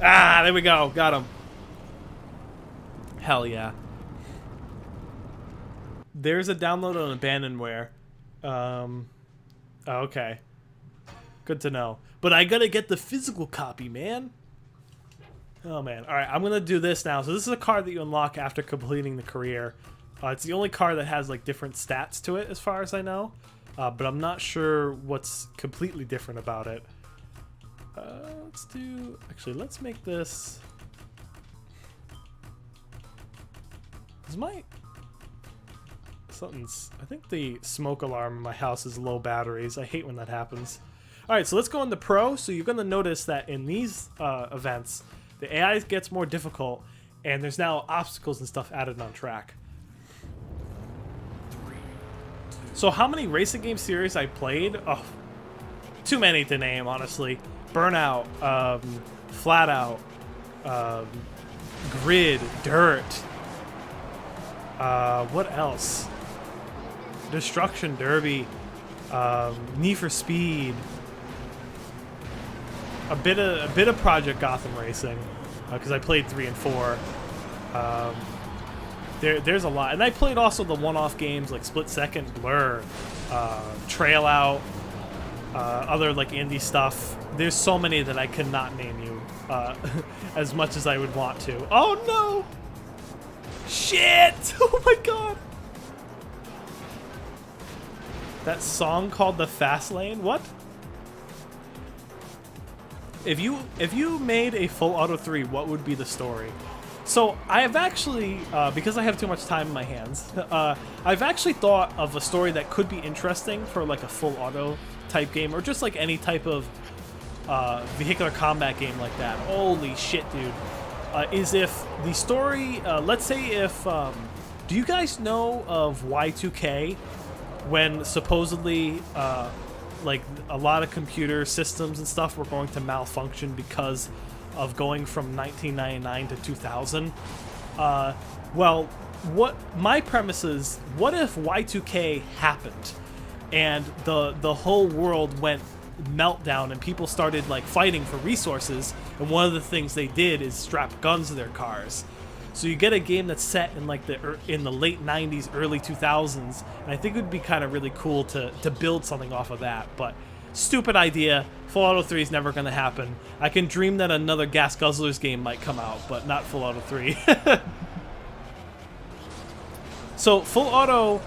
Ah, there we go. Got him. Hell yeah. There's a download on Abandonware. Okay. Good to know. But I gotta get the physical copy, man. Oh, man. Alright, I'm gonna do this now. So this is a card that you unlock after completing the career. It's the only card that has, like, different stats to it, as far as I know. But I'm not sure what's completely different about it. Let's make this... I think the smoke alarm in my house is low batteries. I hate when that happens. Alright, so let's go into Pro. So you're going to notice that in these events, the AI gets more difficult, and there's now obstacles and stuff added on track. So how many racing game series I played? Oh, too many to name, honestly. Burnout, Flat Out, Grid, Dirt. What else? Destruction Derby, Need for Speed, a bit of Project Gotham Racing, because I played 3 and 4. There's a lot, and I played also the one-off games like Split Second, Blur, Trail Out, other like indie stuff. There's so many that I cannot name you as much as I would want to. Oh no! Shit! Oh my god! That song called The Fast Lane? What? If you made a full Auto 3, what would be the story? So I have actually, because I have too much time in my hands, I've actually thought of a story that could be interesting for like a full auto type game, or just like any type of vehicular combat game like that. Holy shit, dude. Is if the story, let's say if, do you guys know of Y2K, when supposedly, like, a lot of computer systems and stuff were going to malfunction because of going from 1999 to 2000? Well, what my premise is, what if Y2K happened, and the whole world went meltdown and people started like fighting for resources, and one of the things they did is strap guns to their cars. So you get a game that's set in like in the late 90s, early 2000s, and I think it would be kind of really cool to build something off of that. But stupid idea. Full Auto 3 is never going to happen. I can dream that another Gas Guzzlers game might come out, but not Full Auto 3. So Full Auto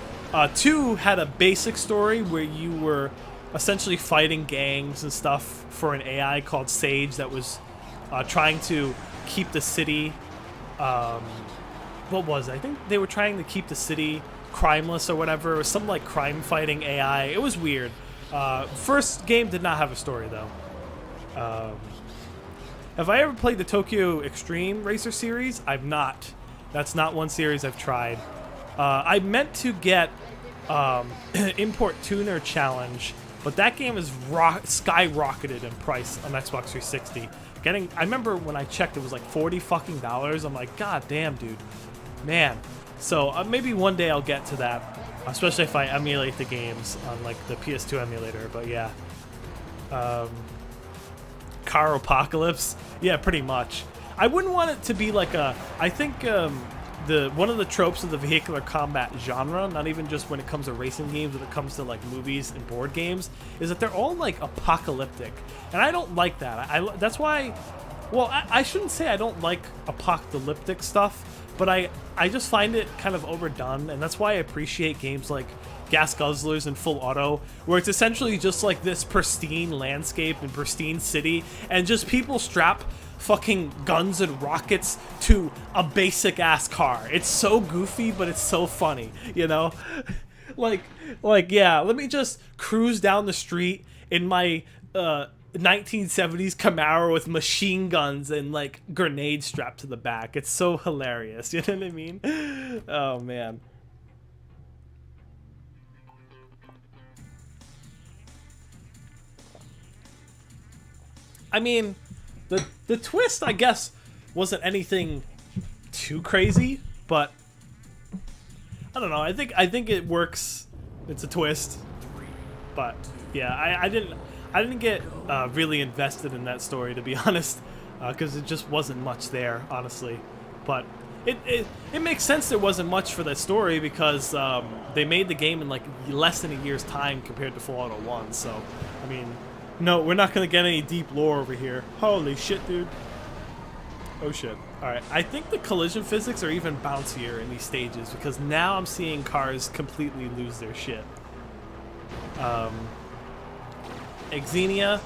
2 had a basic story where you were essentially fighting gangs and stuff for an AI called Sage that was trying to keep the city, what was it? I think they were trying to keep the city crimeless or whatever. It was some like crime fighting AI. It was weird. First game did not have a story though. Have I ever played the Tokyo Extreme Racer series? I've not. That's not one series I've tried. I meant to get Import Tuner Challenge, but that game is skyrocketed in price on Xbox 360. I remember when I checked, it was like $40 fucking dollars. I'm like, god damn, dude, man. So maybe one day I'll get to that, especially if I emulate the games on like the PS2 emulator. But yeah, Car Apocalypse, yeah, pretty much. I wouldn't want it to be like a. I think one of the tropes of the vehicular combat genre, not even just when it comes to racing games, when it comes to like movies and board games, is that they're all like apocalyptic, and I don't like that. That's why. Well, I shouldn't say I don't like apocalyptic stuff, but I just find it kind of overdone, and that's why I appreciate games like Gas Guzzlers and Full Auto, where it's essentially just like this pristine landscape and pristine city, and just people strap fucking guns and rockets to a basic ass car. It's so goofy, but it's so funny, you know? like yeah, let me just cruise down the street in my 1970s Camaro with machine guns and like grenades strapped to the back. It's so hilarious, you know what I mean? Oh man. I mean, the twist, I guess, wasn't anything too crazy, but I don't know. I think it works. It's a twist, but yeah, I didn't get really invested in that story, to be honest, because it just wasn't much there, honestly. But it makes sense there wasn't much for that story because they made the game in like less than a year's time compared to Full Auto 1. So, I mean. No, we're not gonna get any deep lore over here. Holy shit, dude. Oh shit. Alright, I think the collision physics are even bouncier in these stages because now I'm seeing cars completely lose their shit. Xenia.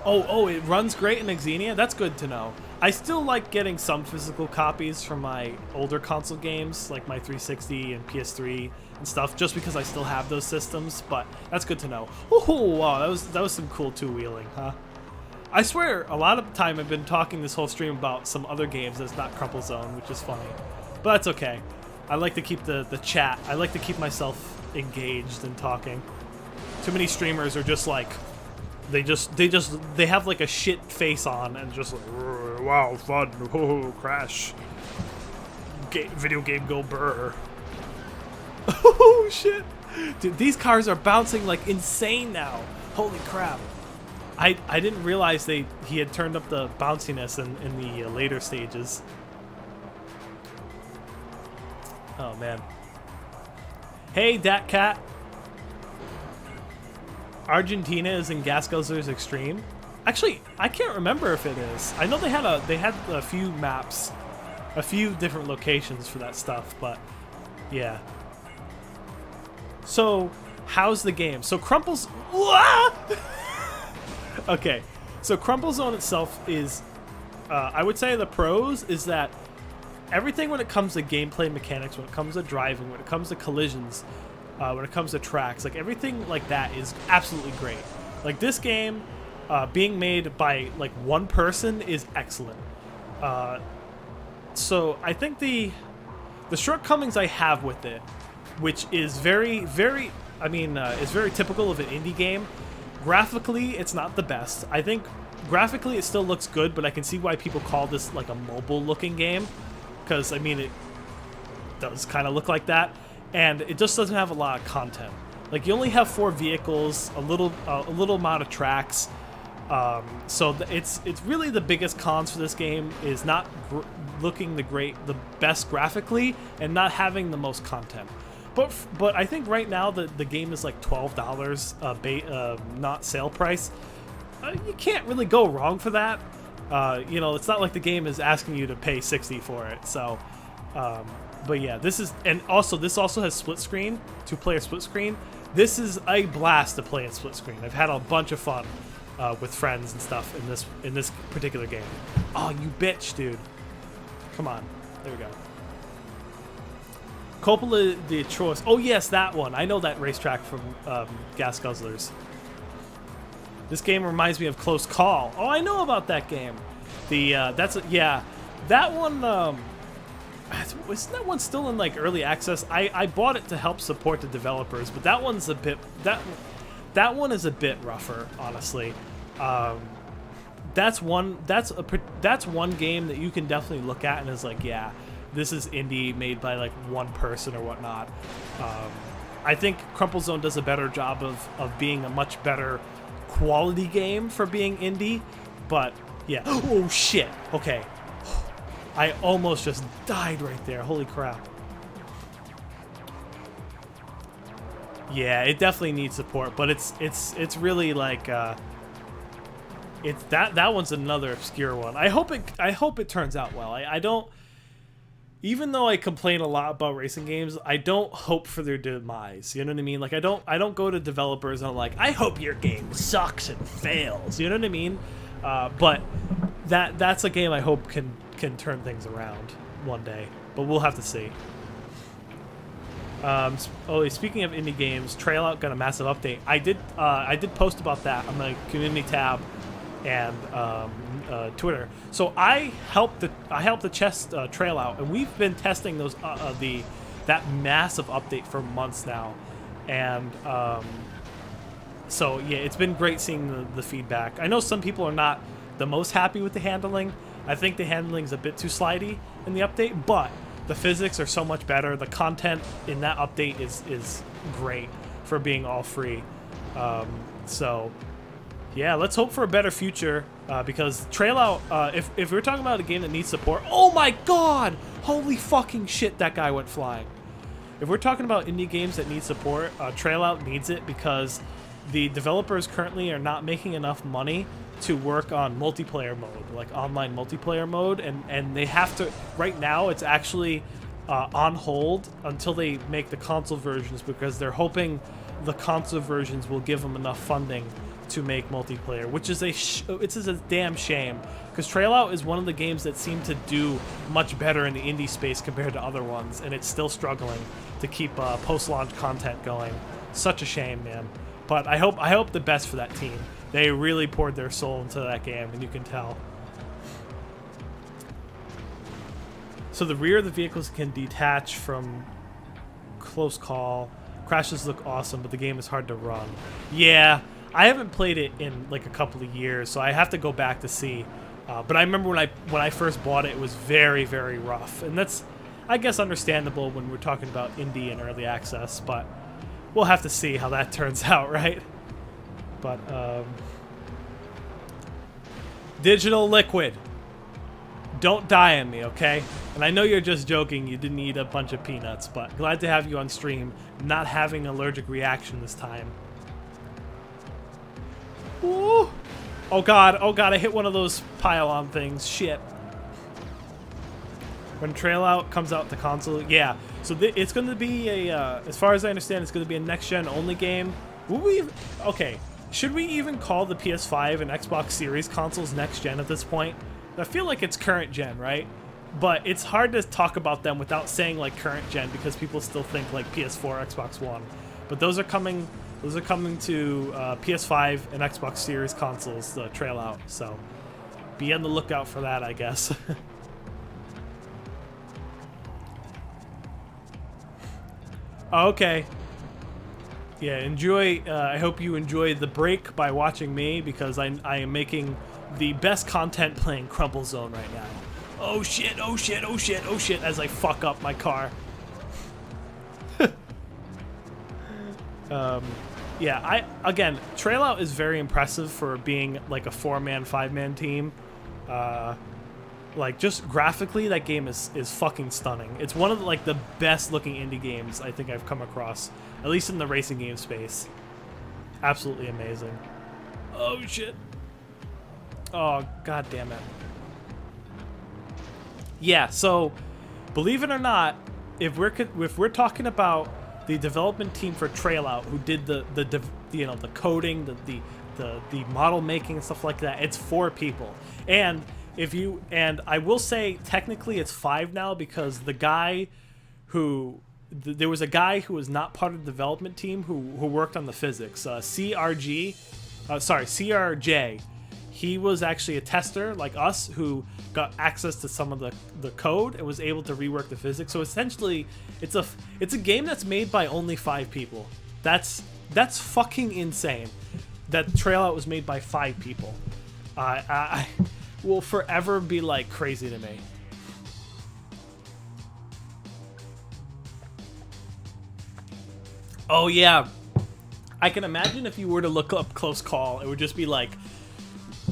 Oh, it runs great in Xenia? That's good to know. I still like getting some physical copies from my older console games, like my 360 and PS3 and stuff, just because I still have those systems, but that's good to know. Oh, wow, that was some cool two-wheeling, huh? I swear, a lot of the time I've been talking this whole stream about some other games that's not Crumple Zone, which is funny. But that's okay. I like to keep the chat. I like to keep myself engaged and talking. Too many streamers are just like, they have like a shit face on and just like, wow, fun, oh, crash. Video game go burr. Oh shit, dude, these cars are bouncing like insane now. Holy crap. I didn't realize he had turned up the bounciness in the later stages. Oh man. Hey, Dat Cat. Argentina is in Gas Guzzlers Extreme. Actually, I can't remember if it is. I know they had a few maps, a few different locations for that stuff, but yeah. So, how's the game? So Crumple's okay. So Crumple Zone itself is I would say the pros is that everything when it comes to gameplay mechanics, when it comes to driving, when it comes to collisions, when it comes to tracks, like everything like that is absolutely great. Like this game being made by like one person is excellent. So I think the shortcomings I have with it, which is very is very typical of an indie game. Graphically, it's not the best. I think graphically it still looks good, but I can see why people call this like a mobile looking game, because I mean it does kind of look like that. And it just doesn't have a lot of content. Like, you only have 4 vehicles, a little amount of tracks. So it's really the biggest cons for this game is not looking the best graphically and not having the most content. But I think right now the game is like $12, not sale price. You can't really go wrong for that. You know, it's not like the game is asking you to pay $60 for it. So. But yeah, this also has split screen, 2-player split screen. This is a blast to play in split screen. I've had a bunch of fun with friends and stuff in this particular game. Oh, you bitch, dude! Come on, there we go. Coppola de Troyes. Oh yes, that one. I know that racetrack from Gas Guzzlers. This game reminds me of Close Call. Oh, I know about that game. That one. Isn't that one still in like early access? I bought it to help support the developers, but that one's a bit that one is a bit rougher, honestly. that's one game that you can definitely look at and is like, yeah, this is indie made by like one person or whatnot. I think Crumple Zone does a better job of being a much better quality game for being indie, but yeah. Oh shit. Okay. I almost just died right there. Holy crap. Yeah, it definitely needs support, but it's really like it's that one's another obscure one. I hope it turns out well. I don't, even though I complain a lot about racing games, I don't hope for their demise. You know what I mean? Like I don't go to developers and I'm like, I hope your game sucks and fails. You know what I mean? But that's a game I hope can turn things around one day. But we'll have to see. Speaking of indie games, Trail Out got a massive update. I did post about that on the community tab and Twitter. So I helped the chess Trail Out, and we've been testing those that massive update for months now, and so yeah, it's been great seeing the feedback. I know some people are not the most happy with the handling. I think the handling is a bit too slidey in the update, but the physics are so much better. The content in that update is great for being all free. So yeah, let's hope for a better future because Trail Out, if we're talking about a game that needs support, oh my god, holy fucking shit, that guy went flying. If we're talking about indie games that need support, Trail Out needs it because the developers currently are not making enough money to work on multiplayer mode, like online multiplayer mode, and they have to, right now it's actually on hold until they make the console versions because they're hoping the console versions will give them enough funding to make multiplayer, which is a damn shame because Trail Out is one of the games that seem to do much better in the indie space compared to other ones, and it's still struggling to keep post-launch content going. Such a shame, man. But I hope the best for that team. They really poured their soul into that game, and you can tell. So the rear of the vehicles can detach from close call. Crashes look awesome, but the game is hard to run. Yeah, I haven't played it in like a couple of years, so I have to go back to see. But I remember when I first bought it, it was very, very rough, and that's, I guess, understandable when we're talking about indie and early access. But we'll have to see how that turns out, right? But Digital Liquid, don't die on me, okay? And I know you're just joking, you didn't eat a bunch of peanuts, but glad to have you on stream, not having an allergic reaction this time. Ooh. Oh god, I hit one of those pile-on things, shit. When Trail Out comes out the console, yeah. So it's going to be a, as far as I understand, it's going to be a next-gen only game. Okay, should we even call the PS5 and Xbox Series consoles next-gen at this point? I feel like it's current-gen, right? But it's hard to talk about them without saying like current-gen because people still think like PS4, Xbox One. But those are coming to PS5 and Xbox Series consoles, the Trail Out. So be on the lookout for that, I guess. Okay. Yeah, enjoy. I hope you enjoy the break by watching me because I am making the best content playing Crumple Zone right now. Oh shit, oh shit, oh shit, oh shit, as I fuck up my car. Yeah, again, Trail Out is very impressive for being like a 4-man, 5-man team. Like, just graphically, that game is fucking stunning. It's one of the, like, the best looking indie games I think I've come across, at least in the racing game space. Absolutely amazing. Oh shit. Oh, god damn it. Yeah, so believe it or not, if we're talking about the development team for Trail Out, who did the coding, the model making and stuff like that, it's 4 people. And I will say technically it's 5 now because there was a guy who was not part of the development team who worked on the physics. CRJ. He was actually a tester like us who got access to some of the code and was able to rework the physics. So essentially, it's a game that's made by only 5 people. That's fucking insane. That Trail Out was made by 5 people. I will forever be like crazy to me. Oh yeah, I can imagine if you were to look up Close Call, it would just be like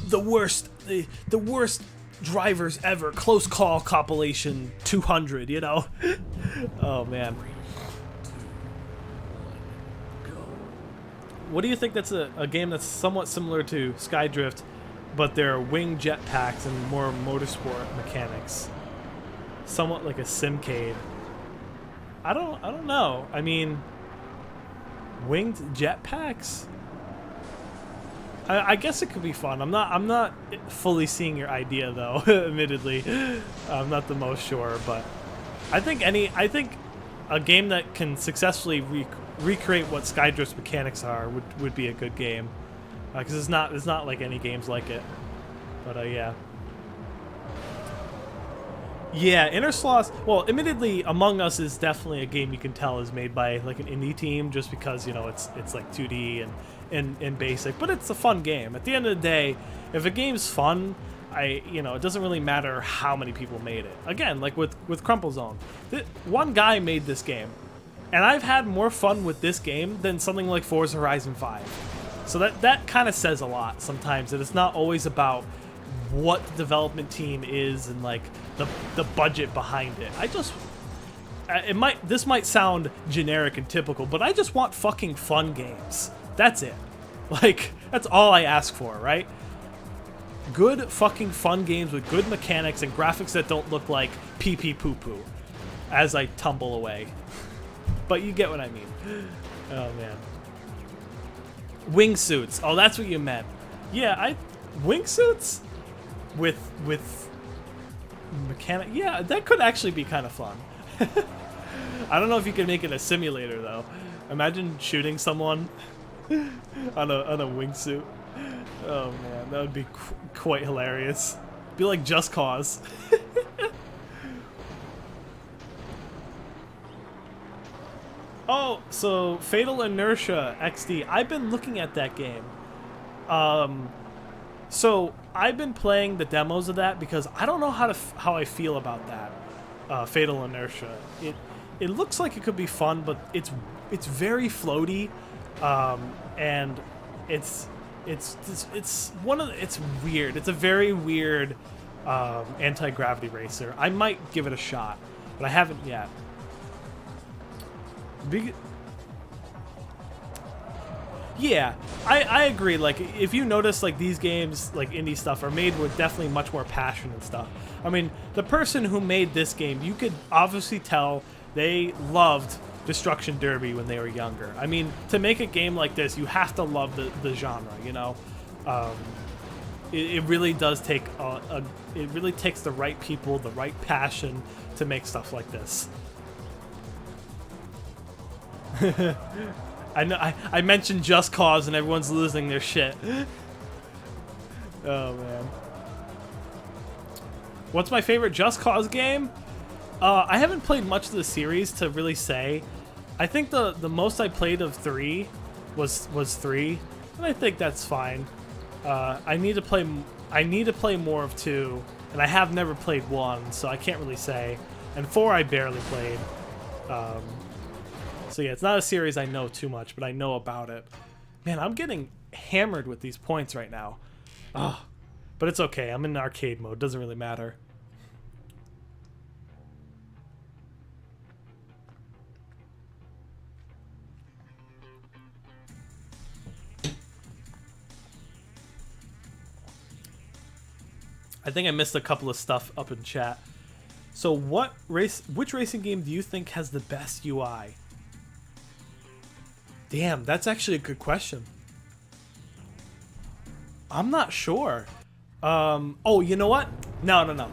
the worst drivers ever. Close Call compilation 200. You know? Oh man. What do you think? That's a game that's somewhat similar to Skydrift, but they're wing jetpacks and more motorsport mechanics. Somewhat like a Simcade. I don't know. I mean, winged jetpacks? I guess it could be fun. I'm not fully seeing your idea though, admittedly. I'm not the most sure, but I think a game that can successfully recreate what Skydrift's mechanics are would be a good game. Because it's not like any games like it. But yeah. Yeah, Inner Sloth. Well, admittedly, Among Us is definitely a game you can tell is made by like an indie team, just because it's like 2D and basic, but it's a fun game. At the end of the day, if a game's fun, it doesn't really matter how many people made it. Again, like with Crumple Zone, one guy made this game, and I've had more fun with this game than something like Forza Horizon 5. So that kind of says a lot sometimes, that it's not always about what the development team is and like the budget behind it. This might sound generic and typical, but I just want fucking fun games. That's it. Like, that's all I ask for, right? Good fucking fun games with good mechanics and graphics that don't look like pee pee poo poo as I tumble away. But you get what I mean. Oh man. Wingsuits. Oh, that's what you meant. Yeah, wingsuits with mechanic. Yeah, that could actually be kind of fun. I don't know if you can make it a simulator though. Imagine shooting someone on a wingsuit. Oh man, that would be quite hilarious. Be like Just Cause. Oh, so Fatal Inertia XD. I've been looking at that game. So I've been playing the demos of that because I don't know how I feel about that. Fatal Inertia. It looks like it could be fun, but it's very floaty, and it's weird. It's a very weird anti-gravity racer. I might give it a shot, but I haven't yet. Yeah, I agree. Like, if you notice, like, these games, like, indie stuff, are made with definitely much more passion and stuff. I mean, the person who made this game, you could obviously tell they loved Destruction Derby when they were younger. I mean, to make a game like this, you have to love the genre, you know? It really does take it really takes the right people, the right passion to make stuff like this. I know I mentioned Just Cause and everyone's losing their shit. Oh man. What's my favorite Just Cause game? I haven't played much of the series to really say. I think the most I played of 3 was 3, and I think that's fine. I need to play more of 2, and I have never played 1, so I can't really say. And 4 I barely played. So yeah, it's not a series I know too much, but I know about it. Man, I'm getting hammered with these points right now. Ugh. But it's okay. I'm in arcade mode. Doesn't really matter. I think I missed a couple of stuff up in chat. So which racing game do you think has the best UI? Damn, that's actually a good question. I'm not sure. Oh, you know what? No.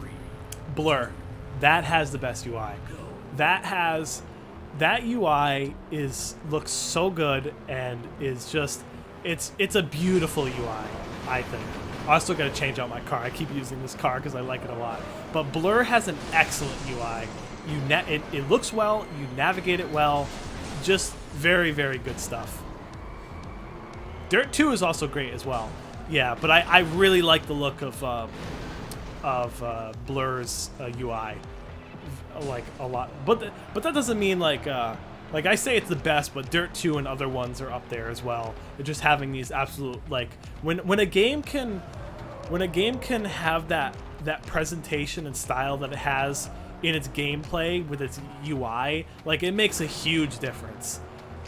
Blur. That has the best UI. That UI looks so good and is just it's a beautiful UI, I think. I still gotta change out my car. I keep using this car because I like it a lot. But Blur has an excellent UI. It looks well. You navigate it well. Just very, very good stuff. Dirt 2 is also great as well. Yeah, but I really like the look of Blur's UI, like a lot. But that doesn't mean like I say it's the best, but Dirt 2 and other ones are up there as well. They're just having these absolute like when a game can have that presentation and style that it has in its gameplay with its UI, like it makes a huge difference.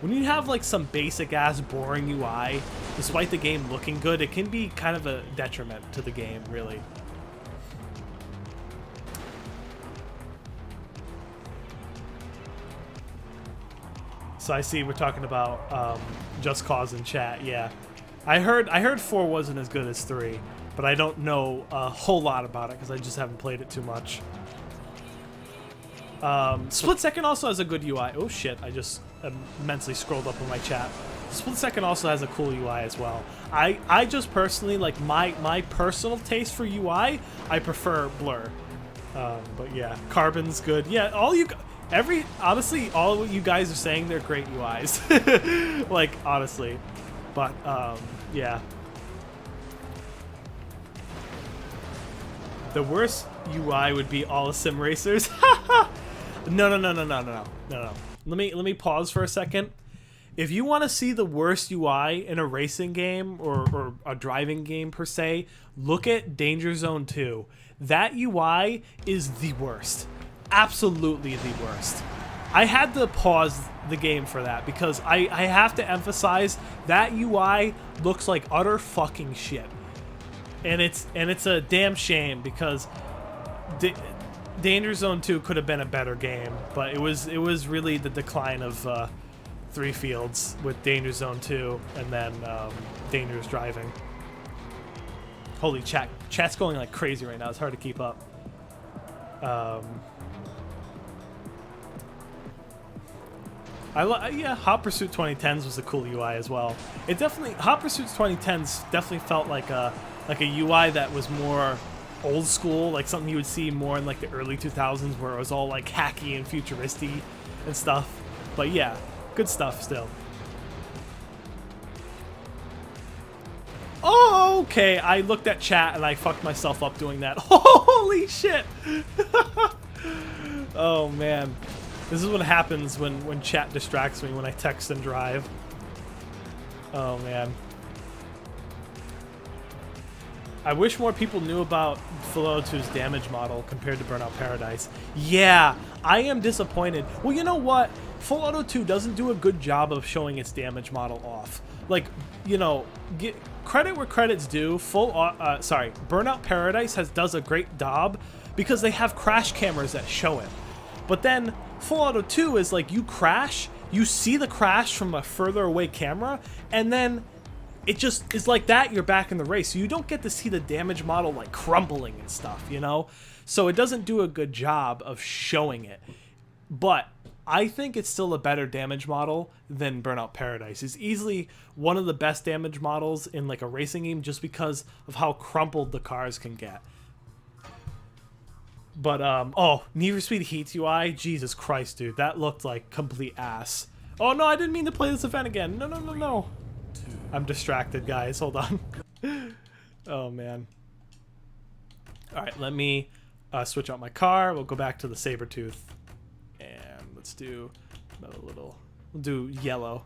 When you have like some basic ass boring UI, despite the game looking good, it can be kind of a detriment to the game, really. So I see we're talking about Just Cause in chat. Yeah, I heard 4 wasn't as good as 3, but I don't know a whole lot about it because I just haven't played it too much. Split Second also has a good UI. Oh shit, I just immensely scrolled up on my chat. Split Second also has a cool UI as well. I just personally, like my personal taste for UI, I prefer Blur. But yeah, Carbon's good. Yeah, honestly, all what you guys are saying, they're great UIs. Like, honestly. But, yeah. The worst UI would be all sim racers. No. Let me pause for a second. If you want to see the worst UI in a racing game or a driving game per se, look at Danger Zone 2. That UI is the worst. Absolutely the worst. I had to pause the game for that because I have to emphasize that UI looks like utter fucking shit. And it's a damn shame because Danger Zone 2 could have been a better game, but it was really the decline of 3 Fields with Danger Zone 2 and then Dangerous Driving. Holy chat's going like crazy right now. It's hard to keep up. Yeah, Hot Pursuit 2010s was a cool UI as well. It definitely Hot Pursuit 2010s definitely felt like a UI that was more old school, like something you would see more in like the early 2000s where it was all like hacky and futuristic and stuff. But yeah, good stuff still. Oh, okay. I looked at chat and I fucked myself up doing that. Holy shit. Oh man. This is what happens when chat distracts me when I text and drive. Oh man. I wish more people knew about Full Auto 2's damage model compared to Burnout Paradise. Yeah, I am disappointed. Well, you know what? Full Auto 2 doesn't do a good job of showing its damage model off. Like, you know, get credit where credit's due. Burnout Paradise does a great job because they have crash cameras that show it. But then Full Auto 2 is like you crash, you see the crash from a further away camera, and then it just is like that, you're back in the race. So you don't get to see the damage model like crumbling and stuff, you know? So it doesn't do a good job of showing it. But I think it's still a better damage model than Burnout Paradise. It's easily one of the best damage models in like a racing game just because of how crumpled the cars can get. But, oh, Need for Speed Heat UI? Jesus Christ, dude. That looked like complete ass. Oh, no, I didn't mean to play this event again. No. I'm distracted, guys. Hold on. Oh, man. All right, let me switch out my car. We'll go back to the Sabretooth. And let's do another little... We'll do yellow.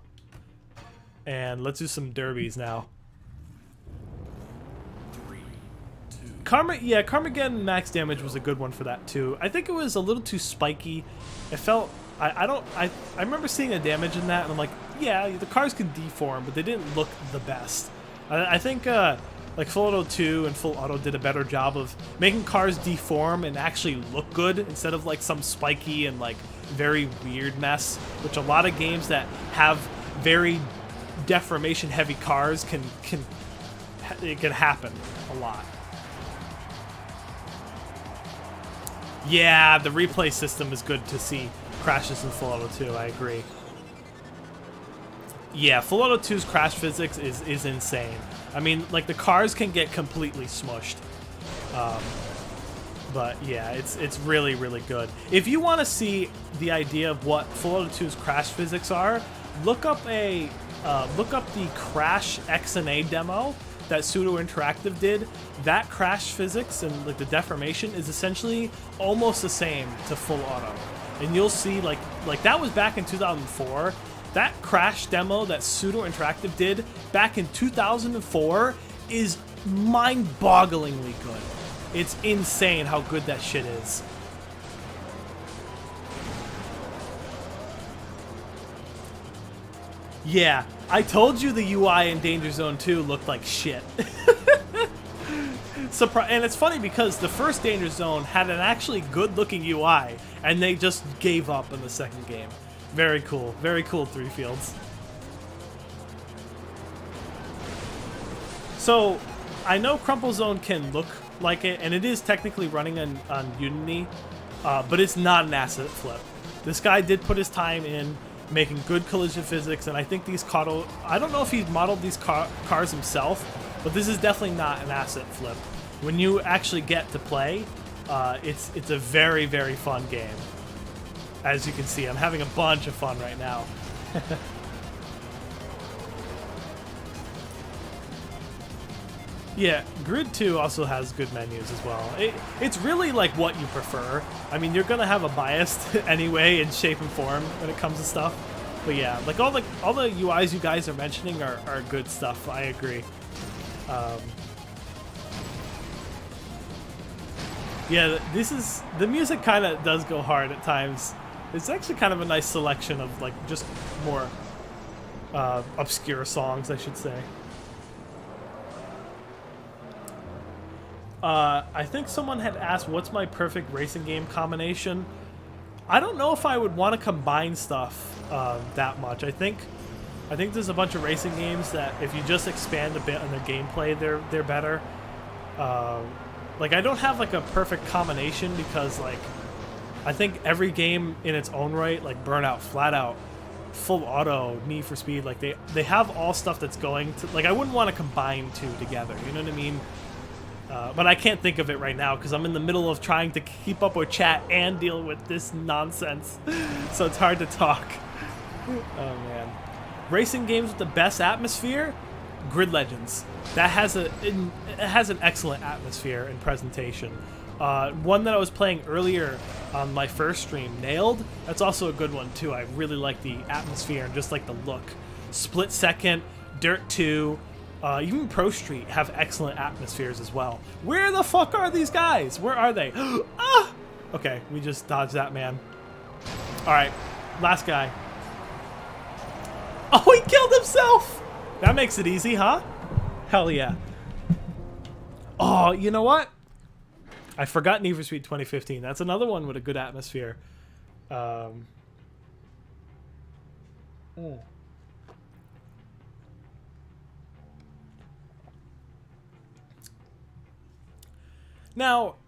And let's do some derbies now. Carmageddon max damage was a good one for that too. I think it was a little too spiky. It felt I remember seeing the damage in that and I'm like, yeah, the cars can deform, but they didn't look the best. I think like Full Auto 2 and Full Auto did a better job of making cars deform and actually look good instead of like some spiky and like very weird mess, which a lot of games that have very deformation heavy cars can happen a lot. Yeah, the replay system is good to see crashes in Full Auto 2, I agree. Yeah, Full Auto 2's crash physics is insane. I mean, like, the cars can get completely smushed. But, yeah, it's really, really good. If you want to see the idea of what Full Auto 2's crash physics are, look up the Crash XNA demo that Pseudo Interactive did, that crash physics and like the deformation is essentially almost the same to full auto. And you'll see like that was back in 2004. That crash demo that Pseudo Interactive did back in 2004 is mind-bogglingly good. It's insane how good that shit is. Yeah, I told you the UI in Danger Zone 2 looked like shit. And it's funny because the first Danger Zone had an actually good-looking UI, and they just gave up in the second game. Very cool. Very cool, Three Fields. So, I know Crumple Zone can look like it, and it is technically running on Unity, but it's not an asset flip. This guy did put his time in making good collision physics, and I think these I don't know if he's modeled these cars himself, but this is definitely not an asset flip. When you actually get to play, it's a very, very fun game. As you can see, I'm having a bunch of fun right now. Yeah, Grid 2 also has good menus as well. It's really like what you prefer. I mean, you're gonna have a bias anyway in shape and form when it comes to stuff. But yeah, like all the UIs you guys are mentioning are good stuff. I agree. Yeah, the music kind of does go hard at times. It's actually kind of a nice selection of like just more obscure songs, I should say. I think someone had asked, what's my perfect racing game combination? I don't know if I would want to combine stuff that much. I think there's a bunch of racing games that if you just expand a bit on the gameplay, they're better. Like, I don't have like a perfect combination because like I think every game in its own right, like Burnout, Flatout, Full Auto, Need for Speed, like they have all stuff that's going to, like, I wouldn't want to combine two together, you know what I mean? But I can't think of it right now because I'm in the middle of trying to keep up with chat and deal with this nonsense. So it's hard to talk. Oh man. Racing games with the best atmosphere? Grid Legends. That has it has an excellent atmosphere and presentation. One that I was playing earlier on my first stream, Nailed, that's also a good one too. I really like the atmosphere and just like the look. Split Second, Dirt 2, even Pro Street have excellent atmospheres as well. Where the fuck are these guys? Where are they? Ah! Okay, we just dodged that man. Alright, last guy. Oh, he killed himself! That makes it easy, huh? Hell yeah. Oh, you know what? I forgot Need for Speed 2015. That's another one with a good atmosphere. Now,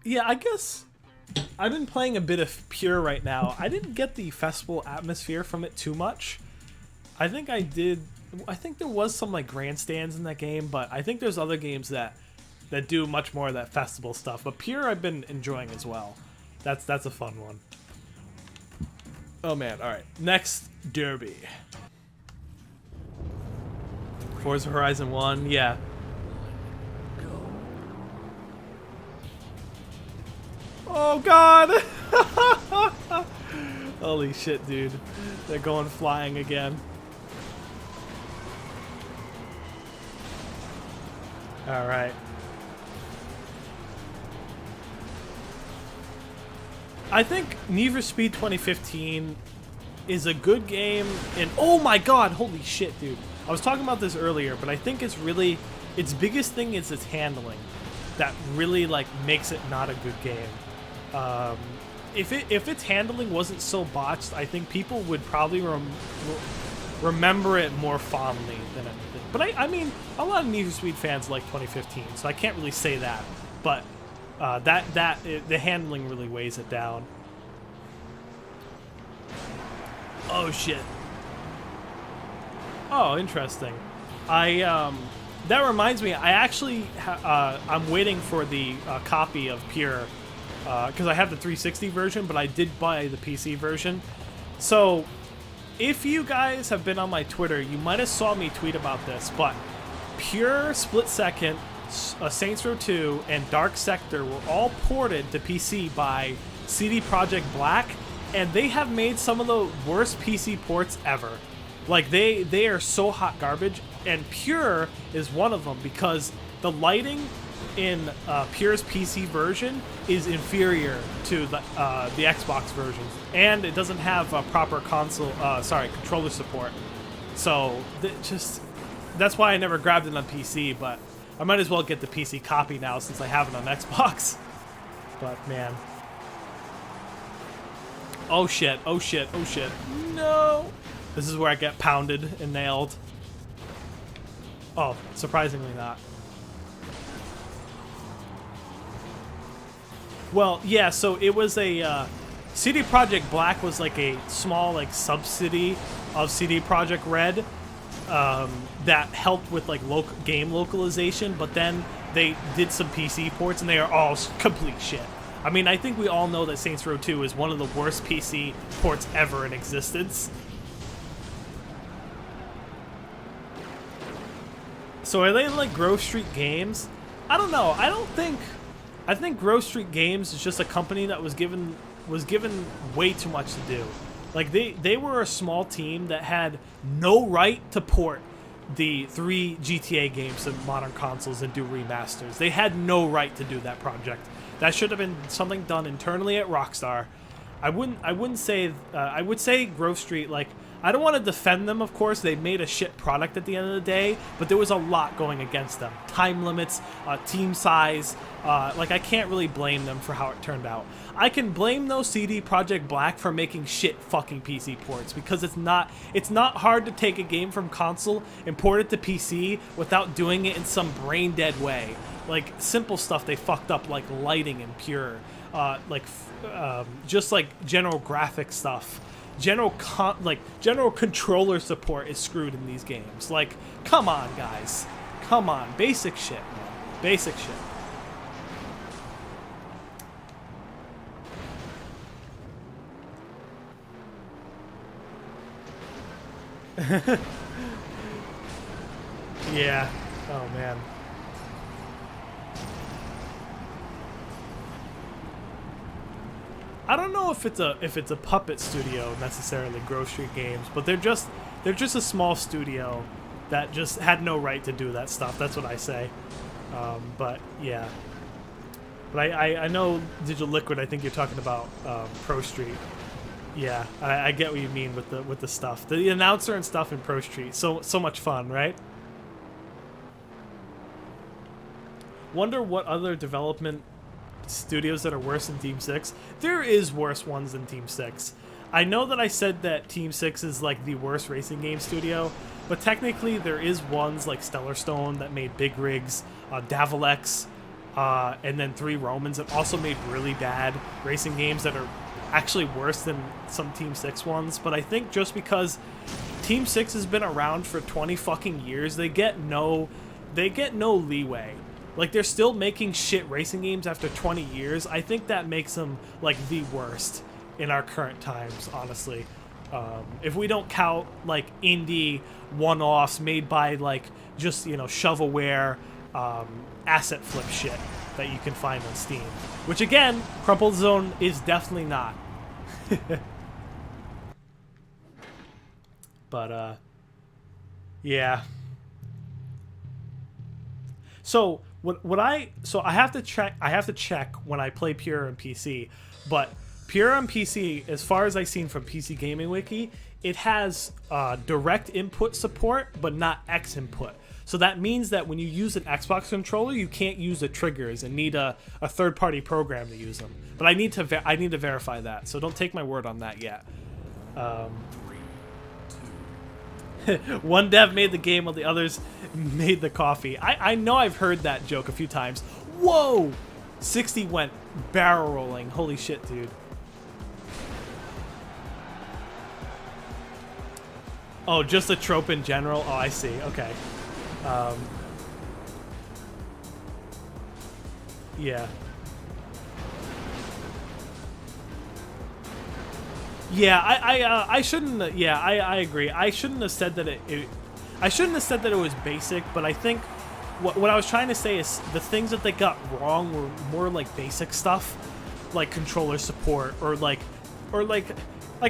yeah, I guess I've been playing a bit of Pure right now. I didn't get the festival atmosphere from it too much. I think there was some like grandstands in that game, but I think there's other games that do much more of that festival stuff. But Pure I've been enjoying as well. That's a fun one. Oh man, alright. Next, Derby. Forza Horizon 1, yeah. Oh god! Holy shit, dude. They're going flying again. Alright. I think Need for Speed 2015 is a good game, and oh my god, holy shit, dude. I was talking about this earlier, but I think it's really, its biggest thing is its handling that really like makes it not a good game. If its handling wasn't so botched, I think people would probably remember it more fondly than anything. But I mean, a lot of Need for Speed fans like 2015, so I can't really say that. But the handling really weighs it down. Oh shit. Oh, interesting. That reminds me, I actually I'm waiting for the copy of Pure because I have the 360 version, but I did buy the PC version. So if you guys have been on my Twitter, you might have saw me tweet about this, but Pure, Split Second, Saints Row 2, and Dark Sector were all ported to PC by CD Projekt Black, and they have made some of the worst PC ports ever. Like, they are so hot garbage, and Pure is one of them because the lighting in Pure's PC version is inferior to the Xbox versions, and it doesn't have proper controller support. So that's why I never grabbed it on PC, but I might as well get the PC copy now since I have it on Xbox. But man, oh shit, oh shit, oh shit, no! This is where I get pounded and nailed. Oh, surprisingly not. Well, yeah, so it was a CD Projekt Black was like a small like subsidy of CD Projekt Red that helped with like game localization, but then they did some PC ports and they are all complete shit. I mean, I think we all know that Saints Row 2 is one of the worst PC ports ever in existence. So are they like Grove Street Games? I don't know. I think Grove Street Games is just a company that was given way too much to do. Like they were a small team that had no right to port the 3 GTA games to modern consoles and do remasters. They had no right to do that project. That should have been something done internally at Rockstar. I wouldn't say I would say Grove Street, like, I don't want to defend them, of course. They made a shit product at the end of the day, but there was a lot going against them. Time limits, team size, like, I can't really blame them for how it turned out. I can blame those CD Projekt Black for making shit fucking PC ports, because it's not hard to take a game from console and port it to PC without doing it in some brain dead way. Like, simple stuff they fucked up, like lighting and Pure, just like general graphic stuff. General controller support is screwed in these games. Like, come on, guys. Come on. Basic shit, man. Basic shit. Yeah. Oh, man. I don't know if it's a puppet studio necessarily, Grove Street Games, but they're just a small studio that just had no right to do that stuff. That's what I say. But yeah, but I know Digital Liquid. I think you're talking about Pro Street. Yeah, I get what you mean with the stuff, the announcer and stuff in Pro Street. So much fun, right? Wonder what other development studios that are worse than Team 6. There is worse ones than Team 6. I know that I said that Team 6 is like the worst racing game studio, but technically there is ones like Stellar Stone that made Big Rigs, Davalex, and then 3 Romans that also made really bad racing games that are actually worse than some Team 6 ones. But I think just because Team 6 has been around for 20 fucking years, they get no leeway. Like, they're still making shit racing games after 20 years. I think that makes them, like, the worst in our current times, honestly. If we don't count, like, indie one-offs made by, like, just, you know, shovelware, asset flip shit that you can find on Steam. Which, again, Crumple Zone is definitely not. But, yeah. So I have to check when I play Pure on PC, but Pure on PC, as far as I've seen from PC Gaming Wiki, it has direct input support but not X input. So that means that when you use an Xbox controller, you can't use the triggers and need a third-party program to use them. But I need to verify that, so don't take my word on that yet. 3, 2. One dev made the game while the others made the coffee. I know I've heard that joke a few times. Whoa! 60 went barrel rolling. Holy shit, dude. Oh, just a trope in general? Oh, I see. Okay. Yeah. Yeah, I shouldn't. Yeah, I agree. I shouldn't have said that it I shouldn't have said that it was basic, but I think what I was trying to say is the things that they got wrong were more like basic stuff, like controller support or like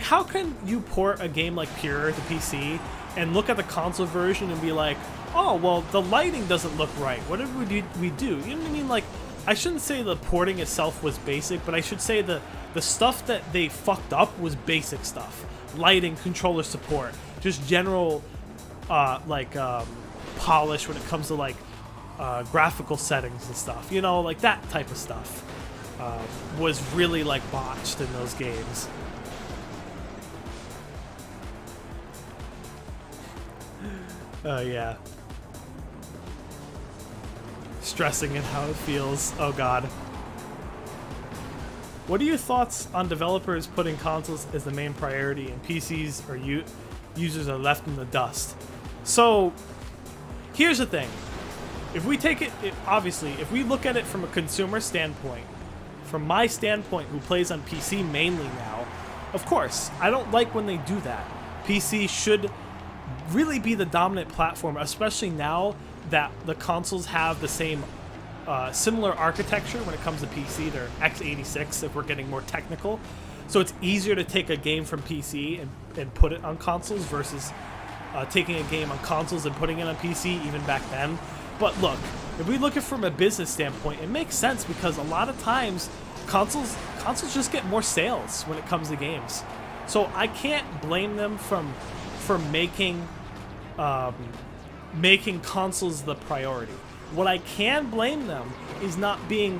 how can you port a game like Pure to PC and look at the console version and be like, oh well, the lighting doesn't look right. What did we do? You know what I mean? Like, I shouldn't say the porting itself was basic, but I should say the stuff that they fucked up was basic stuff. Lighting, controller support, just general polish when it comes to like graphical settings and stuff. You know, like that type of stuff was really like botched in those games. Yeah. Stressing and how it feels. Oh god. What are your thoughts on developers putting consoles as the main priority and PCs or users are left in the dust? So, here's the thing. If we take it, obviously, if we look at it from a consumer standpoint, from my standpoint who plays on PC mainly now, of course, I don't like when they do that. PC should really be the dominant platform, especially now that the consoles have the same similar architecture when it comes to PC. They're x86 if we're getting more technical. So it's easier to take a game from PC and put it on consoles versus taking a game on consoles and putting it on PC even back then. But look, if we look at it from a business standpoint, it makes sense because a lot of times consoles just get more sales when it comes to games. So I can't blame them for making consoles the priority. What I can blame them is not being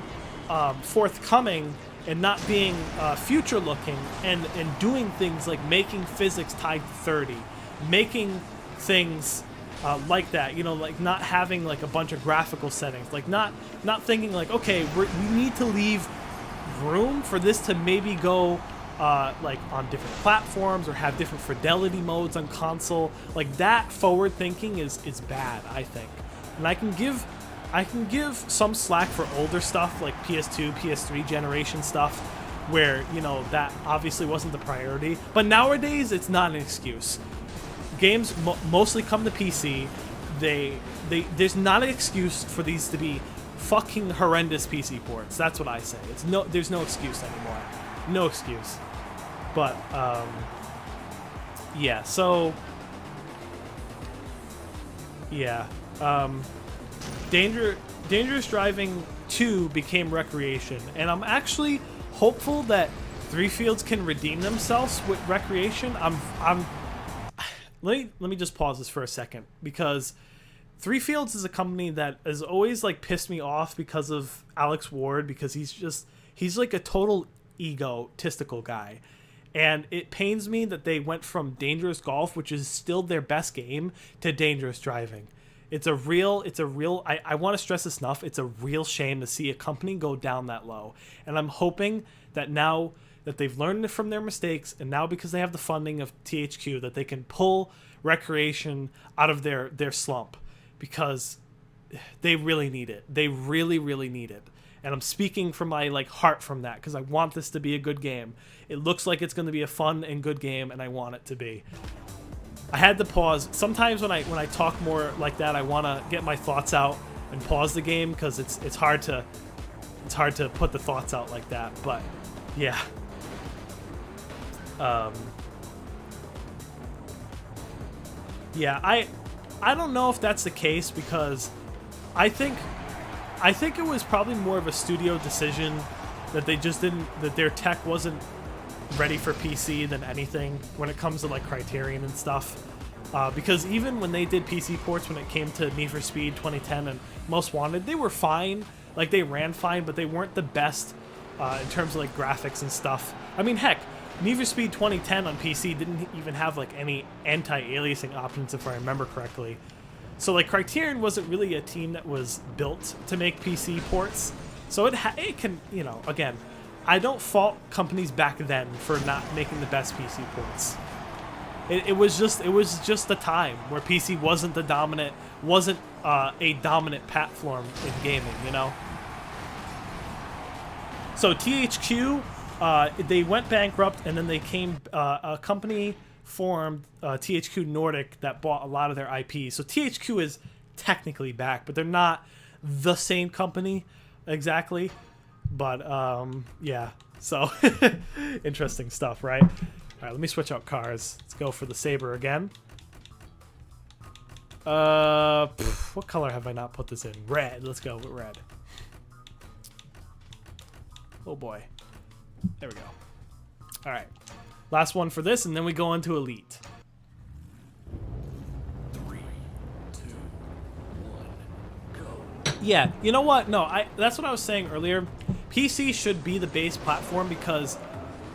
forthcoming and not being future looking and doing things like making physics tied to 30, making things like that, you know, like not having like a bunch of graphical settings, like not thinking like, okay, we need to leave room for this to maybe go like on different platforms or have different fidelity modes on console. Like that forward thinking is bad, I think. And I can give some slack for older stuff like PS2, PS3 generation stuff where, you know, that obviously wasn't the priority. But nowadays it's not an excuse. Games mostly come to PC. There's not an excuse for these to be fucking horrendous PC ports. That's what I say. There's no excuse anymore. No excuse. But yeah, so yeah. Dangerous Driving 2 became Recreation, and I'm actually hopeful that Three Fields can redeem themselves with Recreation. Let me just pause this for a second, because Three Fields is a company that has always like pissed me off because of Alex Ward, because he's like a total egotistical guy. And it pains me that they went from Dangerous Golf, which is still their best game, to Dangerous Driving. I want to stress this enough. It's a real shame to see a company go down that low. And I'm hoping that now that they've learned from their mistakes, and now because they have the funding of THQ, that they can pull Recreation out of their slump, because they really need it. They really, really need it. And I'm speaking from my like heart from that, because I want this to be a good game. It looks like it's going to be a fun and good game, and I want it to be. I had to pause. Sometimes when I talk more like that, I want to get my thoughts out and pause the game, because it's hard to put the thoughts out like that. But yeah. Yeah, I don't know if that's the case, because I think it was probably more of a studio decision that that their tech wasn't ready for PC than anything when it comes to like Criterion and stuff. Because even when they did PC ports, when it came to Need for Speed 2010 and Most Wanted, they were fine. Like, they ran fine, but they weren't the best in terms of like graphics and stuff. I mean, heck, Need for Speed 2010 on PC didn't even have like any anti-aliasing options, if I remember correctly. So like Criterion wasn't really a team that was built to make PC ports. So it can, you know, again, I don't fault companies back then for not making the best PC ports. It was just the time where PC wasn't a dominant platform in gaming, you know. So THQ, they went bankrupt, and then they came a company formed THQ Nordic that bought a lot of their IP. So THQ is technically back, but they're not the same company exactly. But yeah, so interesting stuff, right? All right, let me switch out cars. Let's go for the Saber again. What color have I not put this in? Red. Let's go with red. Oh boy. There we go. All right. Last one for this, and then we go into Elite. 3, 2, 1, go. Yeah, you know what? No, that's what I was saying earlier. PC should be the base platform because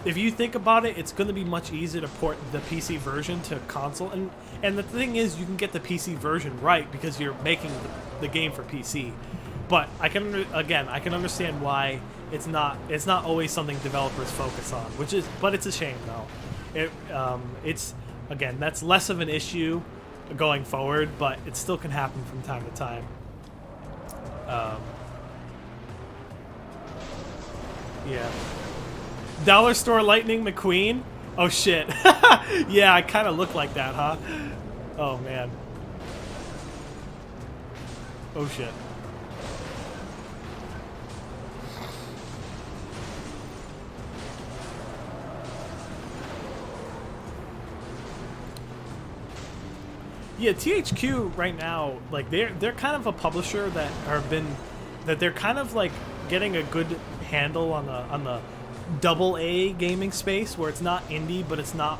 if you think about it, it's going to be much easier to port the PC version to console. And the thing is, you can get the PC version right because you're making the game for PC. But I can understand why it's not always something developers focus on, but it's a shame though. It's again, that's less of an issue going forward, but it still can happen from time to time. Yeah. Dollar Store Lightning McQueen? Oh shit. Yeah, I kind of look like that, huh? Oh man. Oh shit. Yeah, THQ right now, like they're kind of a publisher that they're kind of like getting a good handle on the double A gaming space where it's not indie but it's not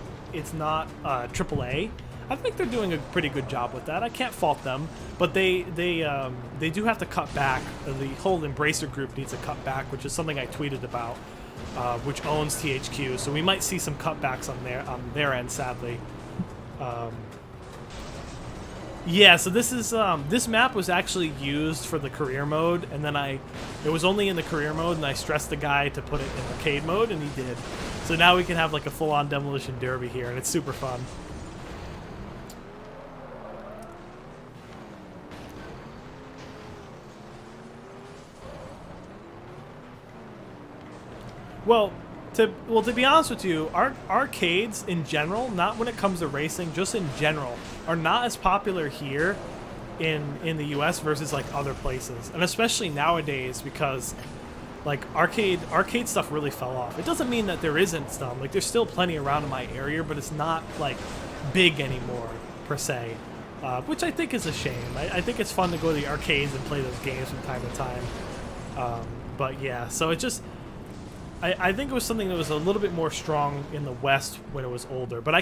triple A. I think they're doing a pretty good job with that. I can't fault them, but they do have to cut back. The whole Embracer group needs to cut back, which is something I tweeted about, which owns THQ. So we might see some cutbacks on their end, sadly. Yeah, so this map was actually used for the career mode, and then it was only in the career mode, and I stressed the guy to put it in arcade mode, and he did. So now we can have like a full-on demolition derby here, and it's super fun. Well, to be honest with you, arcades in general, not when it comes to racing, just in general, are not as popular here in the US versus like other places. And especially nowadays because like arcade stuff really fell off. It doesn't mean that there isn't stuff. Like there's still plenty around in my area, but it's not like big anymore per se. Which I think is a shame. I think it's fun to go to the arcades and play those games from time to time. But yeah, so it just I think it was something that was a little bit more strong in the West when it was older. But I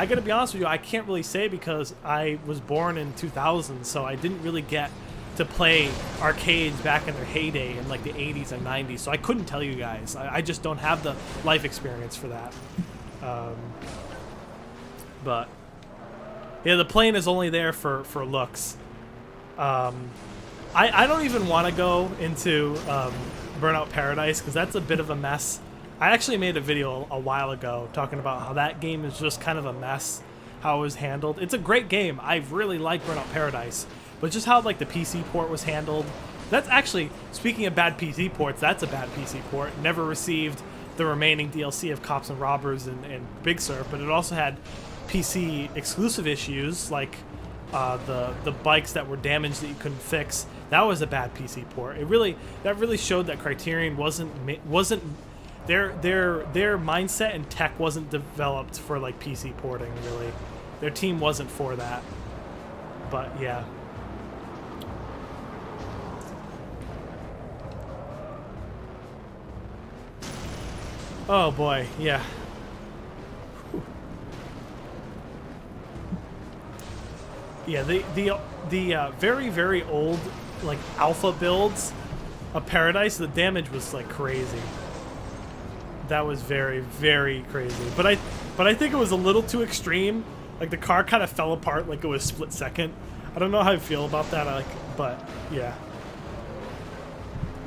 gotta be honest with you, I can't really say because I was born in 2000, so I didn't really get to play arcades back in their heyday in like the 80s and 90s. So I couldn't tell you guys. I just don't have the life experience for that. But yeah, the plane is only there for looks. I don't even want to go into Burnout Paradise because that's a bit of a mess. I actually made a video a while ago talking about how that game is just kind of a mess, how it was handled. It's a great game. I really like Burnout Paradise, but just how like the PC port was handled. That's actually, speaking of bad PC ports, that's a bad PC port. Never received the remaining DLC of Cops and Robbers and Big Sur, but it also had PC exclusive issues like the bikes that were damaged that you couldn't fix. That was a bad PC port. That really showed that Criterion wasn't their mindset and tech wasn't developed for like PC porting. Really, their team wasn't for that. But yeah. Oh boy, yeah. Yeah, the very, very old like alpha builds of Paradise, the damage was like crazy. That was very, very crazy. But I think it was a little too extreme. Like the car kind of fell apart like it was split second. I don't know how I feel about that. But yeah.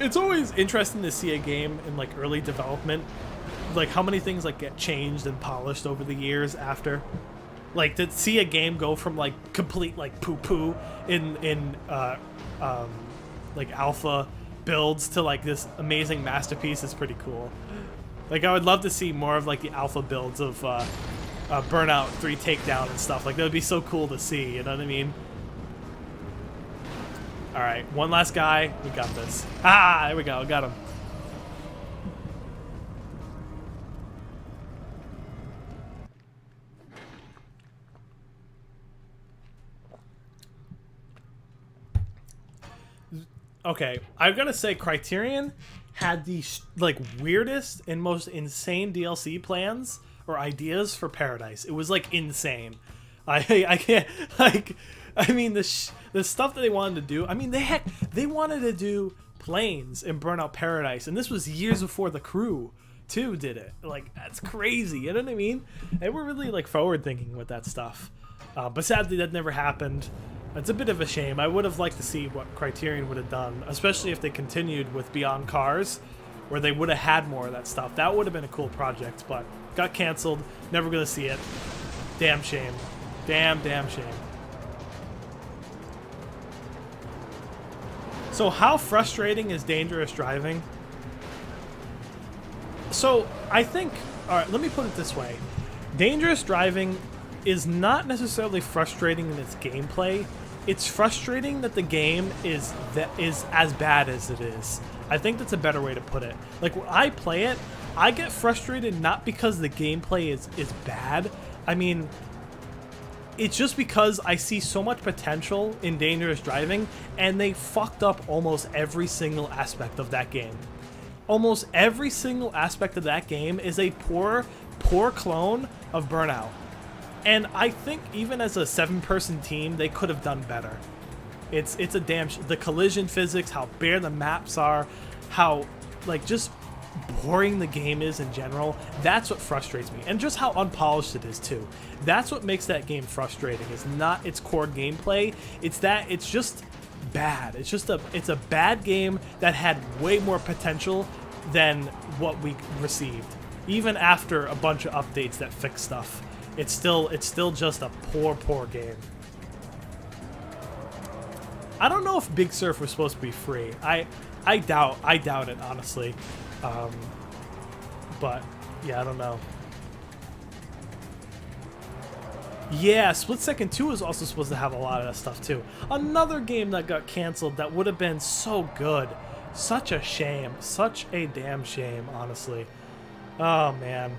It's always interesting to see a game in like early development, like how many things like get changed and polished over the years after. Like to see a game go from like complete like poo-poo in like alpha builds to like this amazing masterpiece is pretty cool. Like I would love to see more of like the alpha builds of Burnout 3 takedown and stuff. Like, that would be so cool to see, you know what I mean? Alright, one last guy. We got this. Ah, there we go. Got him. Okay, I'm gonna say Criterion had the like weirdest and most insane DLC plans or ideas for Paradise. It was like insane. I can't like. I mean the stuff that they wanted to do. I mean they wanted to do planes in Burnout Paradise, and this was years before the crew too did it. Like, that's crazy. You know what I mean? They were really like forward thinking with that stuff. But sadly that never happened. It's a bit of a shame. I would have liked to see what Criterion would have done, especially if they continued with Beyond Cars, where they would have had more of that stuff. That would have been a cool project, but got canceled. Never gonna see it. Damn shame. Damn shame. So how frustrating is dangerous driving? So I think, alright, let me put it this way. Dangerous driving is not necessarily frustrating in its gameplay. It's frustrating that the game is as bad as it is. I think that's a better way to put it. Like, when I play it, I get frustrated not because the gameplay is bad. I mean, it's just because I see so much potential in dangerous driving, and they fucked up almost every single aspect of that game. Almost every single aspect of that game is a poor clone of Burnout. And I think even as a 7-person team, they could have done better. It's a damn the collision physics, how bare the maps are, how like just boring the game is in general. That's what frustrates me, and just how unpolished it is too. That's what makes that game frustrating. It's not its core gameplay. It's just bad. It's a bad game that had way more potential than what we received. Even after a bunch of updates that fix stuff. It's still just a poor game. I don't know if Big Surf was supposed to be free. I doubt it, honestly. But yeah, I don't know. Yeah, Split Second 2 was also supposed to have a lot of that stuff too. Another game that got canceled that would have been so good. Such a shame. Such a damn shame, honestly. Oh man.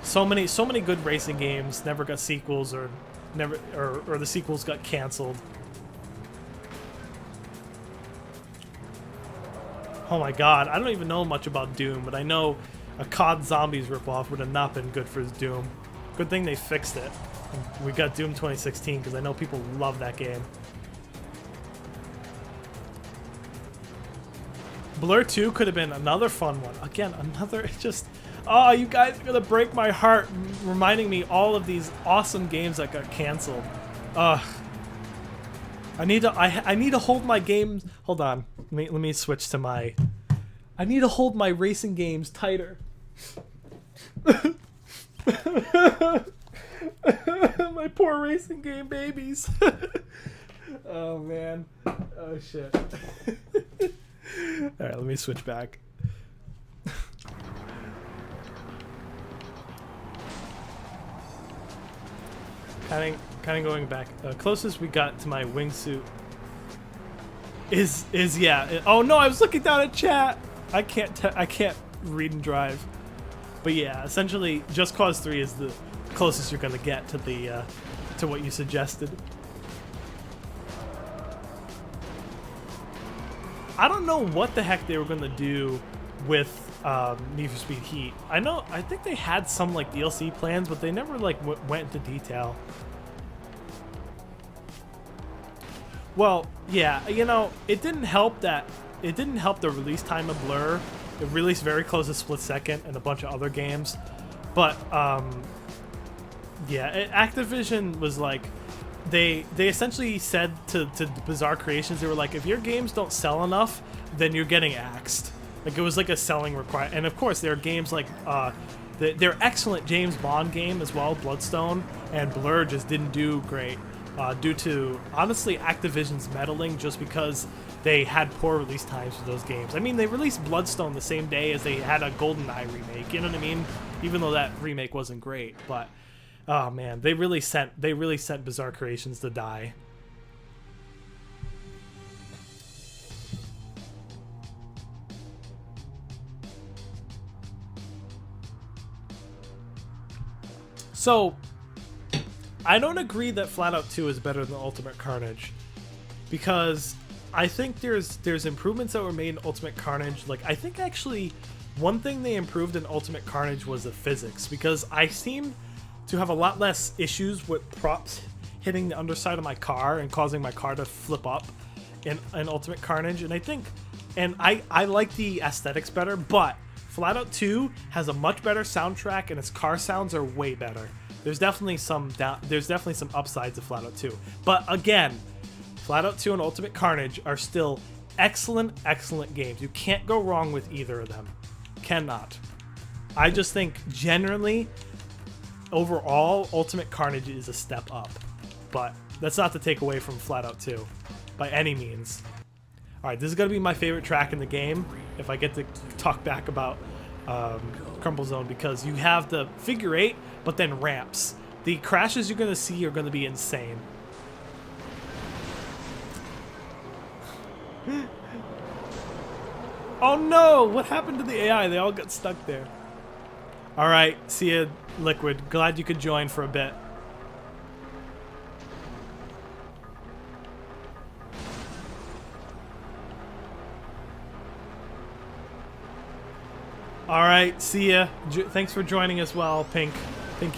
So many good racing games never got sequels, or the sequels got canceled. Oh my god, I don't even know much about Doom, but I know a COD Zombies ripoff would have not been good for Doom. Good thing they fixed it. We got Doom 2016 because I know people love that game. Blur 2 could have been another fun one. Again, another just. Oh, you guys are gonna break my heart, reminding me all of these awesome games that got canceled. Ugh. I need to hold my games. Hold on. Let me switch to my. I need to hold my racing games tighter. My poor racing game babies. Oh man. Oh shit. All right, let me switch back. Kind of going back. Closest we got to my wingsuit is yeah. Oh no, I was looking down at chat. I can't read and drive. But yeah, essentially, Just Cause 3 is the closest you're gonna get to the to what you suggested. I don't know what the heck they were gonna do with Need for Speed Heat. I think they had some like DLC plans, but they never like went into detail. Well, yeah, you know, it didn't help the release time of Blur. It released very close to Split Second and a bunch of other games, but yeah, Activision was like, they essentially said to Bizarre Creations, they were like, if your games don't sell enough, then you're getting axed. Like, it was like a selling requirement. And of course, there are games like their excellent James Bond game as well, Bloodstone, and Blur just didn't do great. due to, honestly, Activision's meddling, just because they had poor release times for those games. I mean, they released Bloodstone the same day as they had a GoldenEye remake, you know what I mean? Even though that remake wasn't great, but oh man, they really sent Bizarre Creations to die. So, I don't agree that Flatout 2 is better than Ultimate Carnage, because I think there's improvements that were made in Ultimate Carnage. Like, I think actually one thing they improved in Ultimate Carnage was the physics, because I seem to have a lot less issues with props hitting the underside of my car and causing my car to flip up in Ultimate Carnage. And I think, and I like the aesthetics better, but Flatout 2 has a much better soundtrack and its car sounds are way better. There's definitely some upsides to Flatout 2. But again, Flatout 2 and Ultimate Carnage are still excellent games. You can't go wrong with either of them. Cannot. I just think generally, overall, Ultimate Carnage is a step up. But that's not to take away from Flatout 2 by any means. Alright, this is going to be my favorite track in the game, if I get to talk back about Crumple Zone, because you have the figure 8, but then ramps. The crashes you're going to see are going to be insane. Oh no! What happened to the AI? They all got stuck there. Alright, see ya, Liquid. Glad you could join for a bit. Alright, see ya. Thanks for joining as well, Pink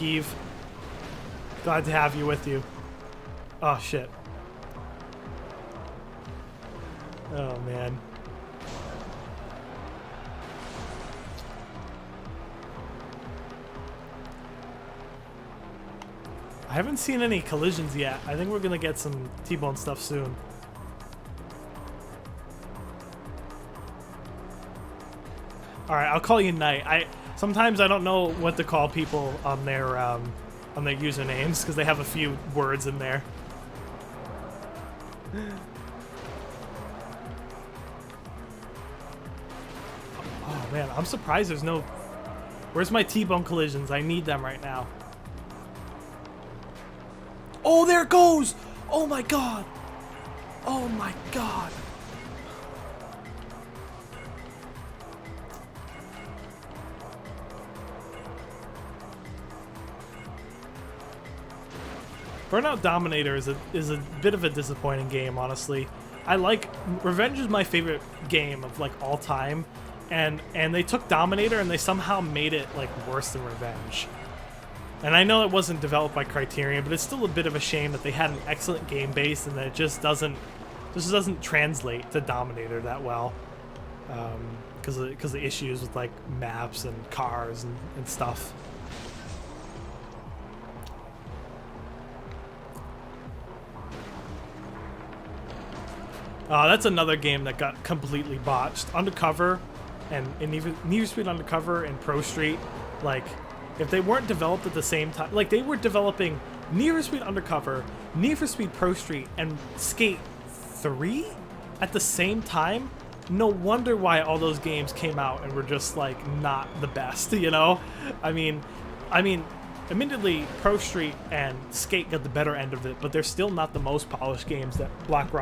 Eve. Glad to have you with you. Oh, shit. Oh, man. I haven't seen any collisions yet. I think we're gonna get some T-bone stuff soon. Alright, I'll call you Knight. Sometimes I don't know what to call people on their usernames, because they have a few words in there. Oh man, I'm surprised there's no... Where's my T-bone collisions? I need them right now. Oh, there it goes! Oh my god! Oh my god! Burnout Dominator is a bit of a disappointing game, honestly. Revenge is my favorite game of like all time, and they took Dominator and they somehow made it like worse than Revenge. And I know it wasn't developed by Criterion, but it's still a bit of a shame that they had an excellent game base and that it just doesn't translate to Dominator that well, because of the issues with like maps and cars and stuff. That's another game that got completely botched. Undercover and Need for Speed Undercover and Pro Street, like, if they weren't developed at the same time, like they were developing Need for Speed Undercover, Need for Speed Pro Street, and Skate 3 at the same time, no wonder why all those games came out and were just like not the best, you know? I mean, admittedly, Pro Street and Skate got the better end of it, but they're still not the most polished games that Black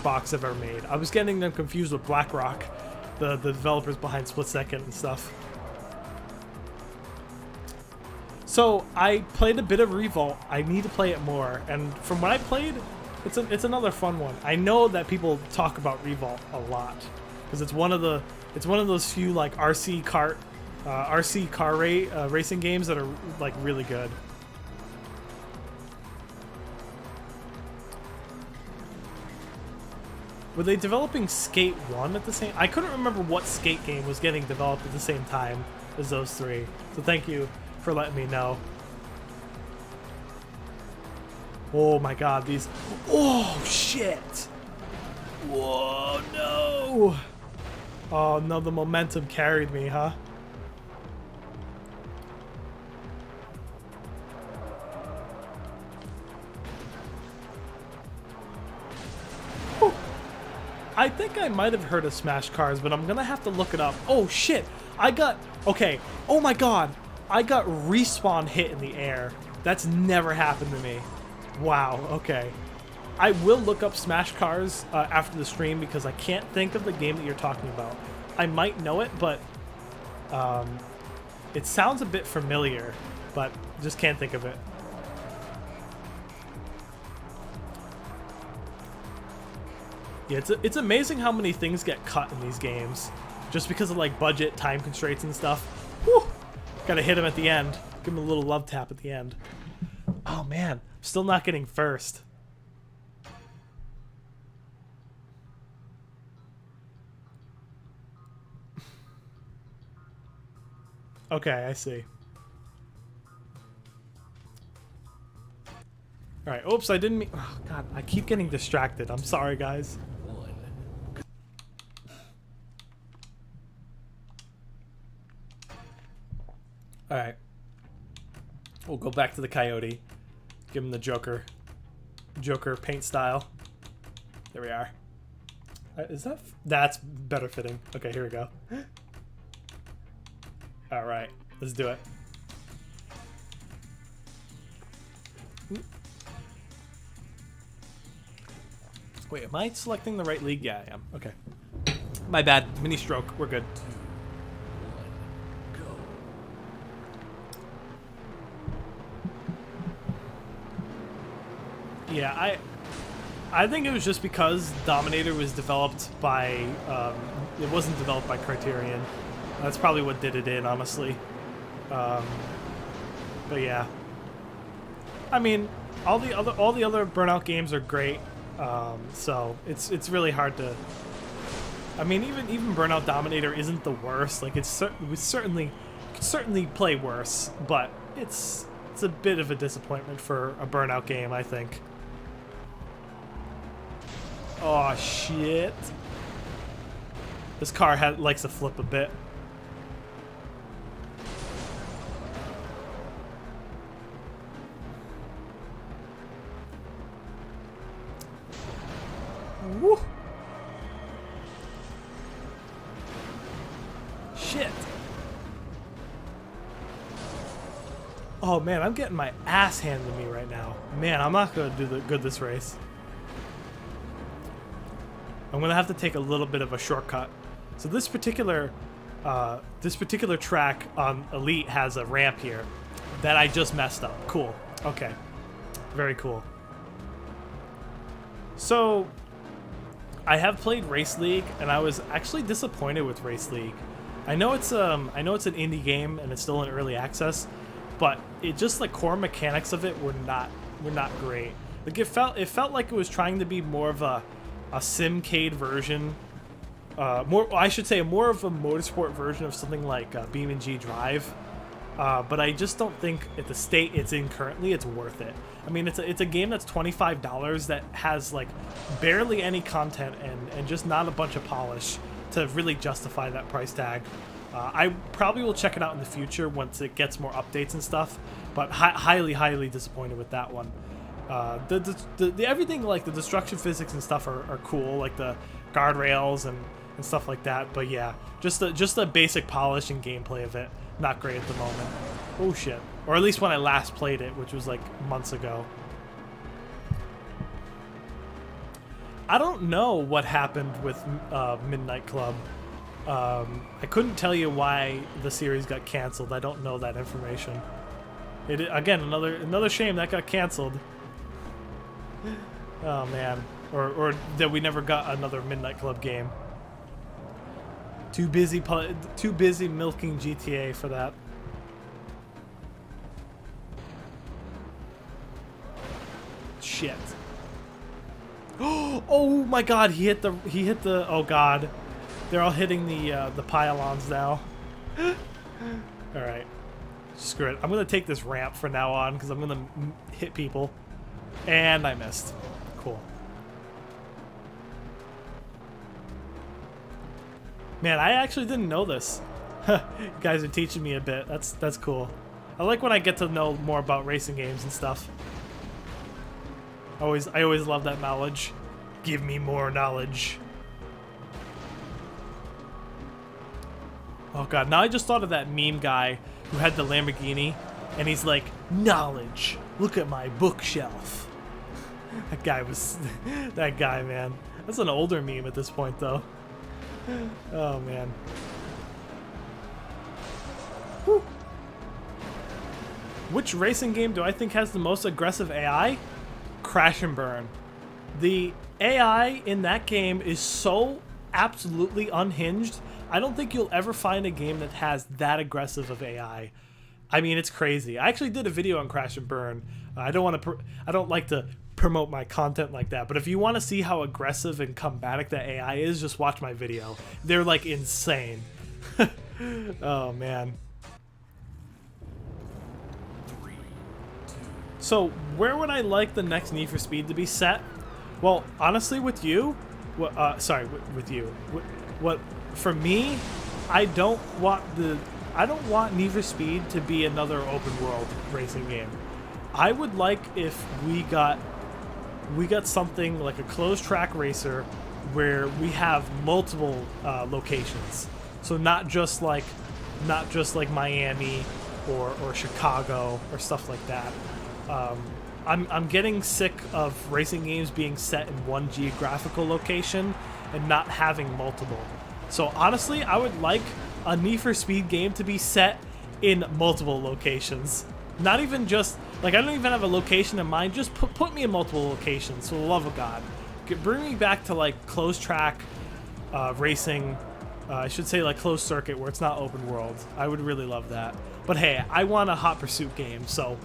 Box have ever made. I was getting them confused with BlackRock, the developers behind Split Second and stuff. So I played a bit of Revolt. I need to play it more, and from what I played, it's another fun one. I know that people talk about Revolt a lot because it's one of those few like RC car racing games that are like really good. Were they developing Skate 1 at the same... I couldn't remember what Skate game was getting developed at the same time as those three. So thank you for letting me know. Oh my god, these... Oh, shit! Whoa, no! Oh no, the momentum carried me, huh? I think I might have heard of Smash Cars, but I'm gonna have to look it up. Oh shit! Okay. Oh my god! I got respawn hit in the air. That's never happened to me. Wow. Okay. I will look up Smash Cars after the stream because I can't think of the game that you're talking about. I might know it, but it sounds a bit familiar, but just can't think of it. Yeah, it's amazing how many things get cut in these games, just because of like budget, time constraints, and stuff. Whew! Gotta hit him at the end. Give him a little love tap at the end. Oh man, still not getting first. Okay, I see. All right. Oops, I didn't mean. Oh god, I keep getting distracted. I'm sorry, guys. All right. We'll go back to the coyote. Give him the Joker paint style. There we are. Is that... That's better fitting. Okay, here we go. All right, let's do it. Wait, am I selecting the right league? Yeah, I am. Okay. My bad. Mini stroke. We're good. 2, 1, go. Yeah, I think it was just because Dominator was developed by it wasn't developed by Criterion. That's probably what did it in, honestly. But yeah, I mean, all the other Burnout games are great. So it's really hard to. I mean, even Burnout Dominator isn't the worst. Like we certainly play worse, but it's a bit of a disappointment for a Burnout game, I think. Oh shit! This car likes to flip a bit. Woo! Shit! Oh man, I'm getting my ass handed to me right now. Man, I'm not gonna do good this race. I'm gonna have to take a little bit of a shortcut. So this particular track on Elite has a ramp here that I just messed up. Cool. Okay. Very cool. So I have played Race League, and I was actually disappointed with Race League. I know it's an indie game and it's still in early access, but it just the core mechanics of it were not great. Like it felt like it was trying to be more of a simcade version, I should say more of a motorsport version of something like BeamNG Drive. But I just don't think at the state it's in currently, it's worth it. I mean, it's a game that's $25 that has like barely any content and just not a bunch of polish to really justify that price tag. I probably will check it out in the future once it gets more updates and stuff, but highly disappointed with that one. The everything like the destruction physics and stuff are cool, like the guardrails and stuff like that. But yeah, just the basic polish and gameplay of it, not great at the moment. Oh shit. Or at least when I last played it, which was like months ago. I don't know what happened with Midnight Club. I couldn't tell you why the series got canceled. I don't know that information. Again, another shame that got canceled. Oh man, or that we never got another Midnight Club game. Too busy milking GTA for that. Shit. Oh my god, he hit the oh god. They're all hitting the pylons now. All right. Screw it. I'm going to take this ramp from now on because I'm going to hit people. And I missed. Cool. Man, I actually didn't know this. You guys are teaching me a bit. That's cool. I like when I get to know more about racing games and stuff. I always love that knowledge. Give me more knowledge. Oh god, now I just thought of that meme guy who had the Lamborghini, and he's like, knowledge, look at my bookshelf. That guy was, that guy, man. That's an older meme at this point, though. Oh, man. Whew. Which racing game do I think has the most aggressive AI? Crash and Burn. The AI in that game is so absolutely unhinged. I don't think you'll ever find a game that has that aggressive of AI. I mean, it's crazy. I actually did a video on Crash and Burn. I don't like to promote my content like that, but if you want to see how aggressive and combative that AI is, just watch my video. They're like insane. Oh man. So where would I like the next Need for Speed to be set? Well, honestly, with you, with you. What for me, I don't want Need for Speed to be another open world racing game. I would like if we got something like a closed track racer where we have multiple locations. So not just like Miami or Chicago or stuff like that. I'm getting sick of racing games being set in one geographical location and not having multiple. So honestly, I would like a Need for Speed game to be set in multiple locations. Not even just, like, I don't even have a location in mind, just put me in multiple locations, for the love of God. Bring me back to, like, closed track racing, I should say, like, closed circuit, where it's not open world. I would really love that. But hey, I want a Hot Pursuit game, so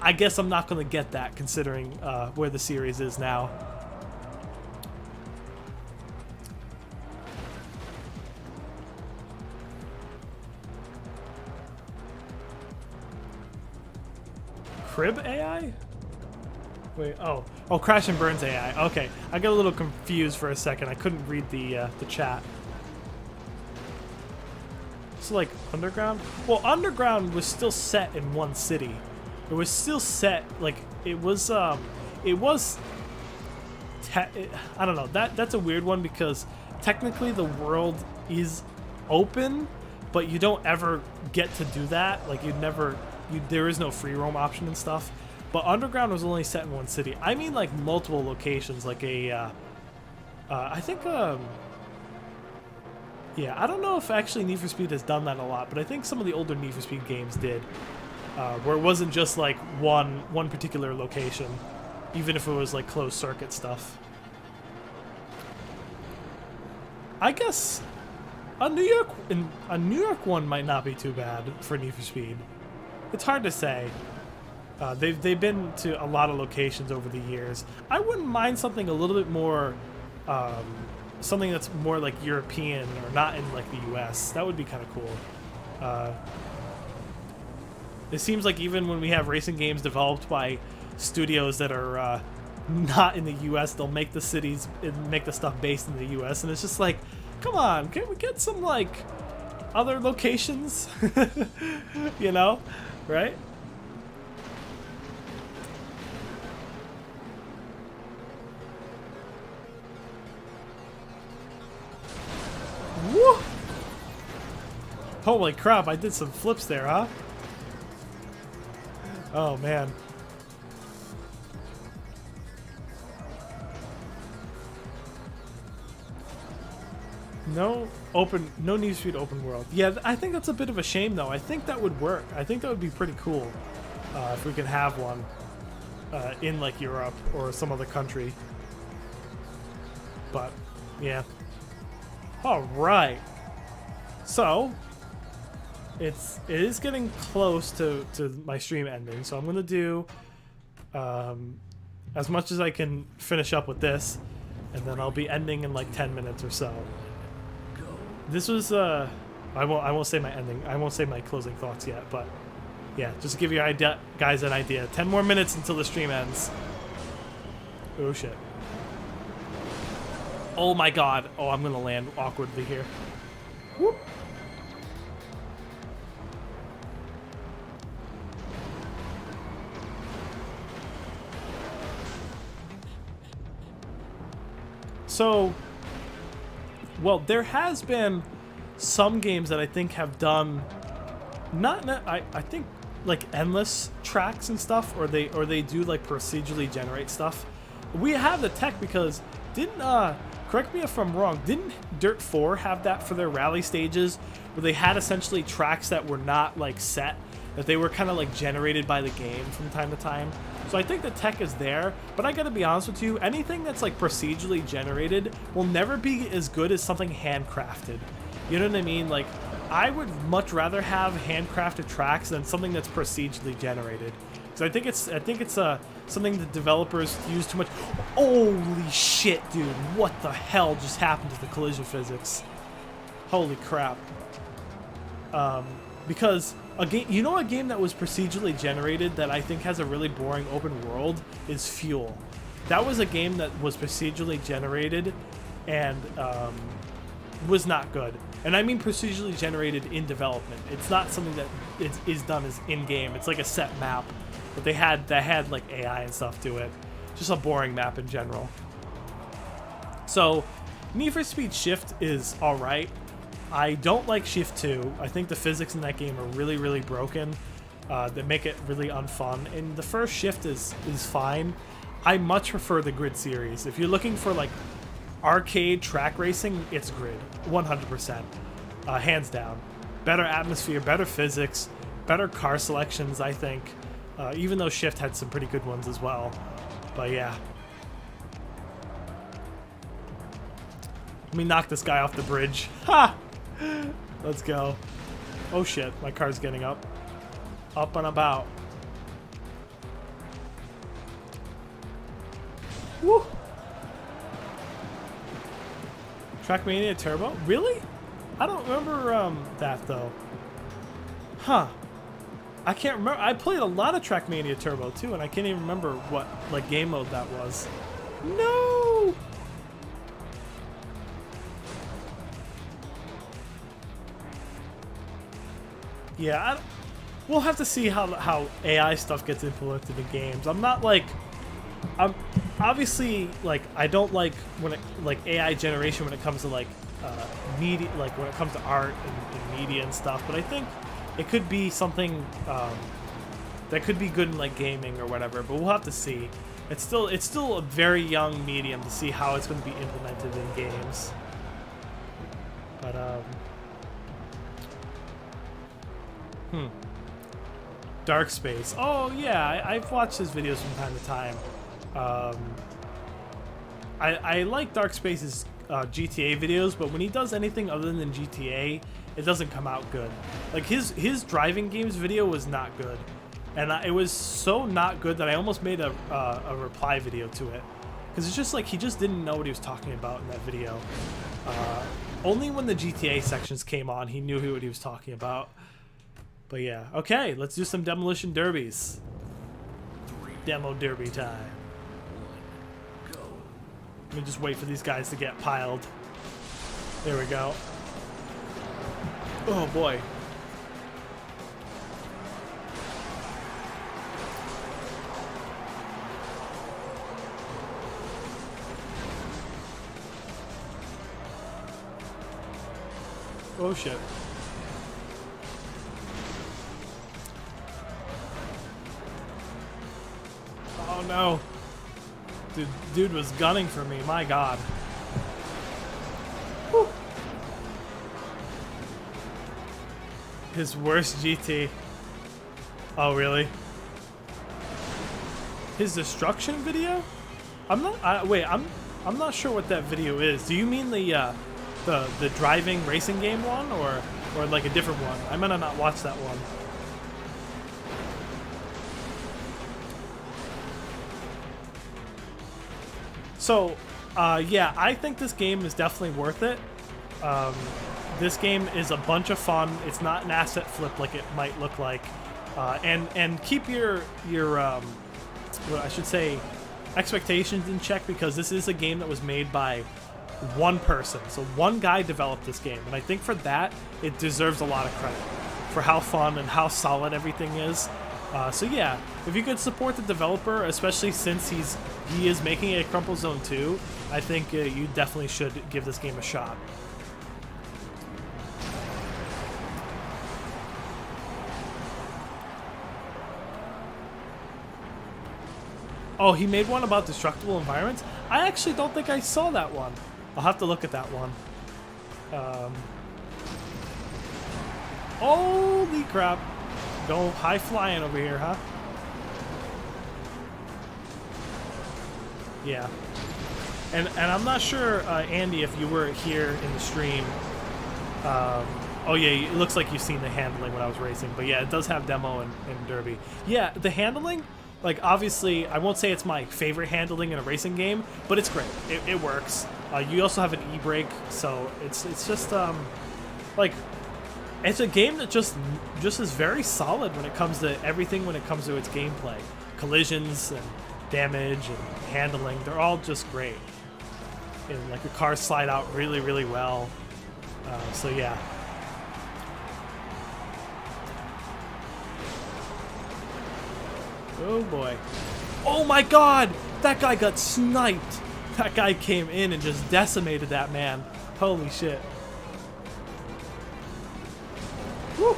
I guess I'm not going to get that, considering where the series is now. Crib AI? Wait, oh, Crash and Burn's AI. Okay, I got a little confused for a second. I couldn't read the chat. So like Underground? Well, Underground was still set in one city. It was still set like it was. I don't know. That's a weird one because technically the world is open, but you don't ever get to do that. Like there is no free roam option and stuff. But Underground was only set in one city. I mean, like multiple locations, like I think yeah, I don't know if actually Need for Speed has done that a lot, but I think some of the older Need for Speed games did, where it wasn't just like one particular location, even if it was like closed circuit stuff. I guess a New York one might not be too bad for Need for Speed. It's hard to say. They've been to a lot of locations over the years. I wouldn't mind something a little bit more, something that's more like European or not in like the U.S. That would be kind of cool. It seems like even when we have racing games developed by studios that are not in the U.S., they'll make the cities and make the stuff based in the U.S. And it's just like, come on, can't we get some like other locations? You know, right? Woo! Holy crap, I did some flips there, huh? Oh, man. No Need for Speed open world. Yeah, I think that's a bit of a shame, though. I think that would work. I think that would be pretty cool if we could have one in, like, Europe or some other country. But, yeah. All right. So, it is getting close to my stream ending, so I'm going to do as much as I can finish up with this, and then I'll be ending in, like, 10 minutes or so. This was I won't say my ending. I won't say my closing thoughts yet, but yeah, just to give you guys an idea. 10 more minutes until the stream ends. Oh shit. Oh my god. Oh, I'm gonna land awkwardly here. Whoop. So, well, there has been some games that I think have done I think like endless tracks and stuff, or they do like procedurally generate stuff. We have the tech because didn't correct me if I'm wrong, didn't Dirt 4 have that for their rally stages where they had essentially tracks that were not like set, that they were kind of like generated by the game from time to time? So I think the tech is there, but I gotta be honest with you, anything that's like procedurally generated will never be as good as something handcrafted. You know what I mean? Like, I would much rather have handcrafted tracks than something that's procedurally generated. Because I think it's something that developers use too much. Holy shit, dude! What the hell just happened to the collision physics? Holy crap! Because a game, you know, a game that was procedurally generated that I think has a really boring open world is Fuel. That was a game that was procedurally generated and was not good. And I mean procedurally generated in development. It's not something that is done as in-game. It's like a set map, but they had like AI and stuff to it. Just a boring map in general. So, Need for Speed Shift is alright. I don't like Shift 2. I think the physics in that game are really, really broken. That make it really unfun. And the first Shift is fine. I much prefer the Grid series. If you're looking for like arcade track racing, it's Grid, 100%, hands down. Better atmosphere, better physics, better car selections, I think. Even though Shift had some pretty good ones as well. But yeah. Let me knock this guy off the bridge. Ha! Let's go. Oh shit, my car's getting up. Up and about. Woo! Trackmania Turbo? Really? I don't remember that though. Huh. I can't remember. I played a lot of Trackmania Turbo too, and I can't even remember what like game mode that was. No! Yeah, we'll have to see how AI stuff gets implemented in games. I'm obviously like I don't like when it like AI generation when it comes to like media, like when it comes to art and media and stuff. But I think it could be something that could be good in like gaming or whatever. But we'll have to see. It's still a very young medium to see how it's going to be implemented in games. But Dark Space. Oh yeah, I've watched his videos from time to time. I like Dark Space's GTA videos, but when he does anything other than GTA, it doesn't come out good. Like his driving games video was not good, and it was so not good that I almost made a reply video to it, because it's just like he just didn't know what he was talking about in that video. Only when the GTA sections came on, he knew what he was talking about. But yeah, okay, let's do some demolition derbies. Demo derby time. Let me just wait for these guys to get piled. There we go. Oh boy. Oh shit. Oh no. Dude was gunning for me, my god. Whew. His worst GT. Oh really? His destruction video? I'm not sure what that video is. Do you mean the driving racing game one, or like a different one? I might have not watched that one. So, yeah, I think this game is definitely worth it. This game is a bunch of fun. It's not an asset flip like it might look like. And keep your what I should say, expectations in check, because this is a game that was made by one person. So one guy developed this game, and I think for that, it deserves a lot of credit for how fun and how solid everything is. So yeah, if you could support the developer, especially since he is making a Crumple Zone 2, I think you definitely should give this game a shot. Oh, he made one about destructible environments? I actually don't think I saw that one. I'll have to look at that one. Holy crap. Go high flying over here, huh? Yeah. And I'm not sure, Andy, if you were here in the stream. Oh yeah, it looks like you've seen the handling when I was racing. But yeah, it does have demo and derby. Yeah, the handling, like obviously, I won't say it's my favorite handling in a racing game, but it's great. It works. You also have an e-brake, so it's just like it's a game that just is very solid when it comes to everything. When it comes to its gameplay, collisions and damage and handling, they're all just great. And like the cars slide out really, really well. So yeah. Oh boy. Oh my god! That guy got sniped! That guy came in and just decimated that man. Holy shit. Woo!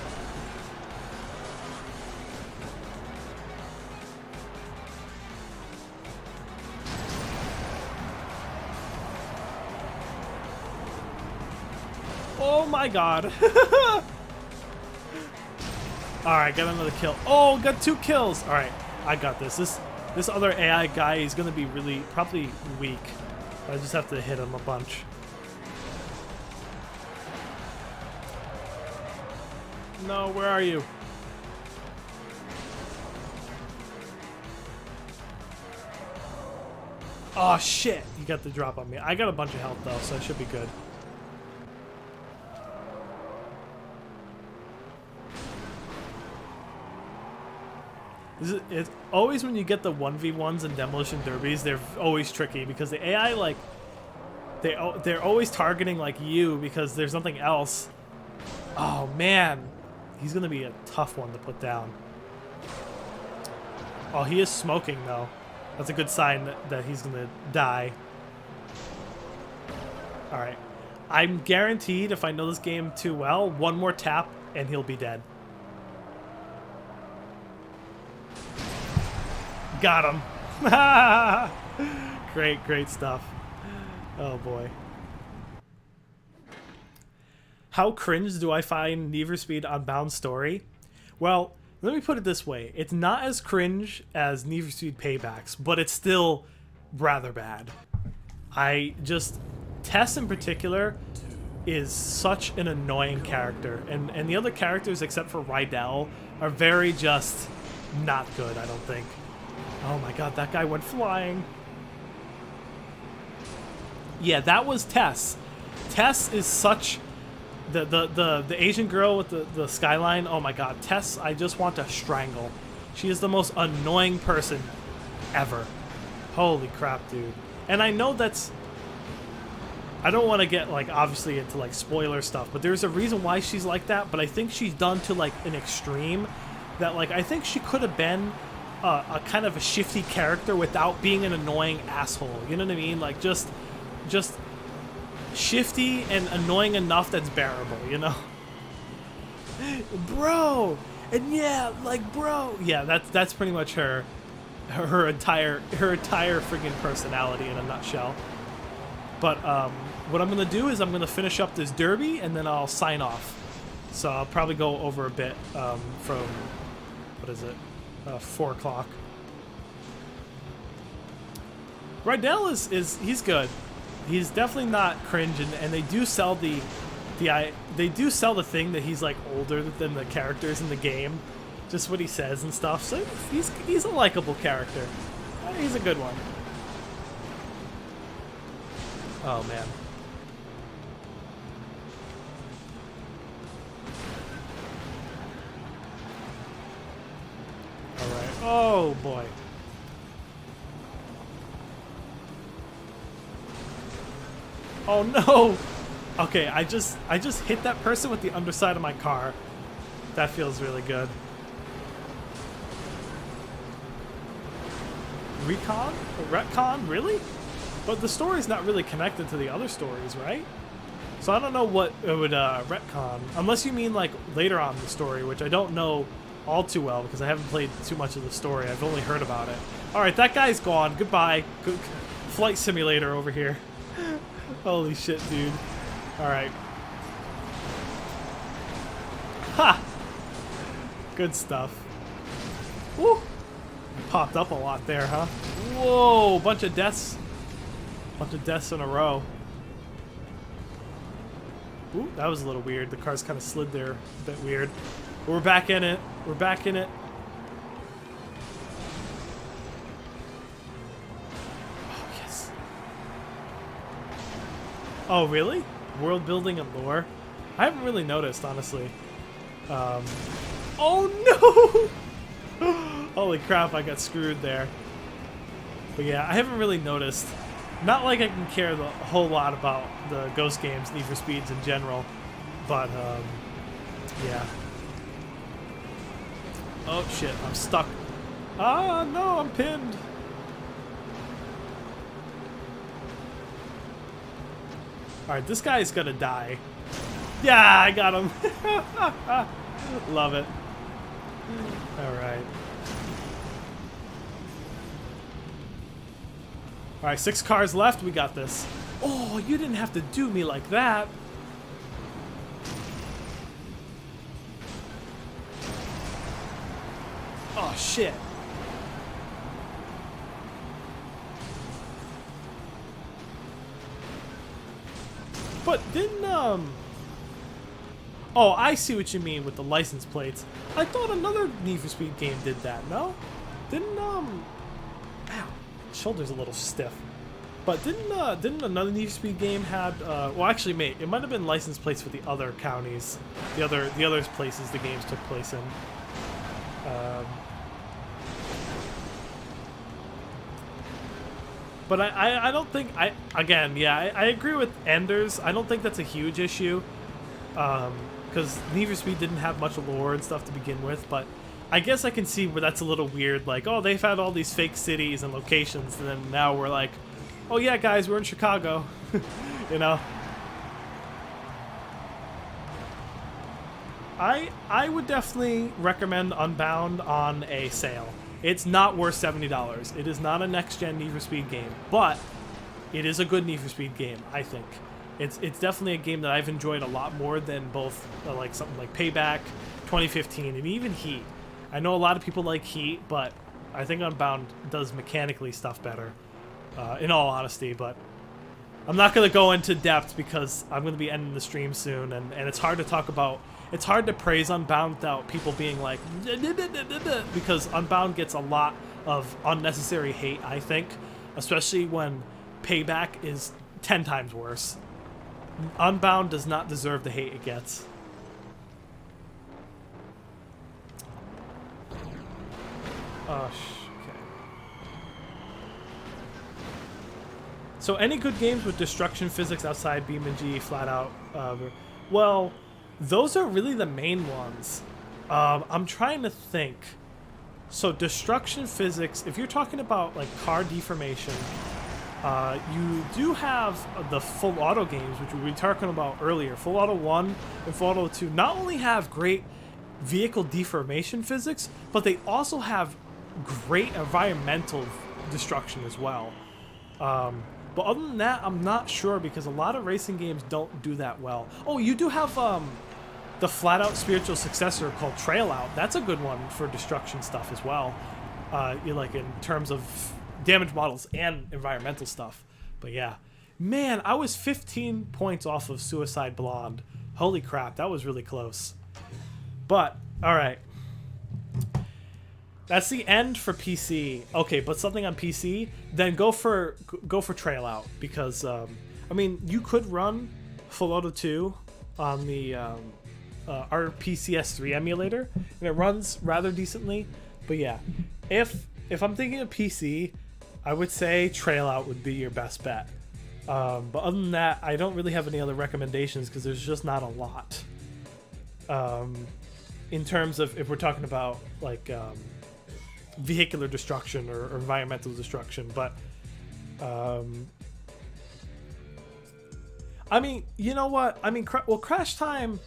Oh my god. Alright, got another kill. Oh, got 2 kills! Alright, I got this. This other AI guy is gonna be probably weak. I just have to hit him a bunch. No, where are you? Oh shit, you got the drop on me. I got a bunch of health though, so I should be good. It's always when you get the 1v1s and demolition derbies, they're always tricky because the AI, like, they're always targeting like you because there's nothing else. Oh man, he's gonna be a tough one to put down. Oh, he is smoking though. That's a good sign that he's gonna die. All right, I'm guaranteed if I know this game too well, one more tap and he'll be dead. Got him. Great stuff. Oh boy. How cringe do I find Need for Speed Unbound Story? Well, let me put it this way. It's not as cringe as Need for Speed Paybacks, but it's still rather bad. Tess in particular is such an annoying character. And the other characters except for Rydell are very just not good, I don't think. Oh my god, that guy went flying. Yeah, that was Tess. Tess is such the Asian girl with the skyline. Oh my god, Tess, I just want to strangle. She is the most annoying person ever. Holy crap, dude. And I know I don't want to get like obviously into like spoiler stuff, but there's a reason why she's like that, but I think she's done to like an extreme that like I think she could have been a kind of a shifty character without being an annoying asshole. You know what I mean? Like just shifty and annoying enough that's bearable, you know? Bro! And yeah, like bro. Yeah, that's pretty much her entire freaking personality in a nutshell. But what I'm gonna do is I'm gonna finish up this derby and then I'll sign off. So I'll probably go over a bit from what is it? 4 o'clock. Rydell is he's good. He's definitely not cringe, and they do sell the thing that he's like older than the characters in the game, just what he says and stuff. So he's a likable character. He's a good one. Oh man. All right. Oh boy. Oh no! Okay, I just hit that person with the underside of my car. That feels really good. Recon? Retcon? Really? But the story's not really connected to the other stories, right? So I don't know what it would retcon. Unless you mean like later on in the story, which I don't know all too well because I haven't played too much of the story. I've only heard about it. Alright, that guy's gone. Goodbye. Good flight simulator over here. Holy shit, dude. Alright. Ha! Good stuff. Woo! Popped up a lot there, huh? Whoa! Bunch of deaths. Bunch of deaths in a row. Ooh, that was a little weird. The car's kind of slid there. A bit weird. We're back in it. We're back in it. Oh, yes. Oh, really? World building and lore? I haven't really noticed, honestly. Oh, no! Holy crap, I got screwed there. But yeah, I haven't really noticed. Not like I can care a whole lot about the Ghost games, Need for Speeds in general, but yeah. Oh shit, I'm stuck. Ah, no, I'm pinned. Alright, this guy's gonna die. Yeah, I got him. Love it. Alright. Alright, 6 cars left. We got this. Oh, you didn't have to do me like that. Oh, shit. But didn't, Oh, I see what you mean with the license plates. I thought another Need for Speed game did that, no? Didn't, Ow. Shoulder's a little stiff. But didn't another Need for Speed game had well actually it might have been license plates for the other counties, the other places the games took place in. But I don't think I agree with Enders. I don't think that's a huge issue. Because Need for Speed didn't have much lore and stuff to begin with, but I guess I can see where that's a little weird, like, oh, they've had all these fake cities and locations, and then now we're like, oh yeah, guys, we're in Chicago, you know? I would definitely recommend Unbound on a sale. It's not worth $70. It is not a next-gen Need for Speed game, but it is a good Need for Speed game, I think. It's definitely a game that I've enjoyed a lot more than both like something like Payback, 2015, and even Heat. I know a lot of people like Heat, but I think Unbound does mechanically stuff better, in all honesty, but I'm not going to go into depth because I'm going to be ending the stream soon, and it's hard to talk about, it's hard to praise Unbound without people being like, because Unbound gets a lot of unnecessary hate, I think, especially when Payback is 10 times worse. Unbound does not deserve the hate it gets. Oh, okay. So any good games with destruction physics outside BeamNG, flat out? Well, those are really the main ones. I'm trying to think. So destruction physics, if you're talking about like car deformation, you do have the full auto games, which we were talking about earlier. Full Auto 1 and Full Auto 2 not only have great vehicle deformation physics, but they also have great environmental destruction as well. But other than that, I'm not sure because a lot of racing games don't do that well. Oh, you do have the flat-out spiritual successor called Trail Out. That's a good one for destruction stuff as well. Like in terms of damage models and environmental stuff. But yeah, man, I was 15 points off of Suicide Blonde. Holy crap, that was really close. But all right, that's the end for PC. Okay, but something on PC, then go for Trail Out, because I mean, you could run Full Auto 2 on the RPCS3 emulator, and it runs rather decently. But yeah, if I'm thinking of PC, I would say Trail Out would be your best bet. But other than that, I don't really have any other recommendations because there's just not a lot. In terms of if we're talking about like vehicular destruction or environmental destruction, but I mean, you know what? I mean, well, Crash Time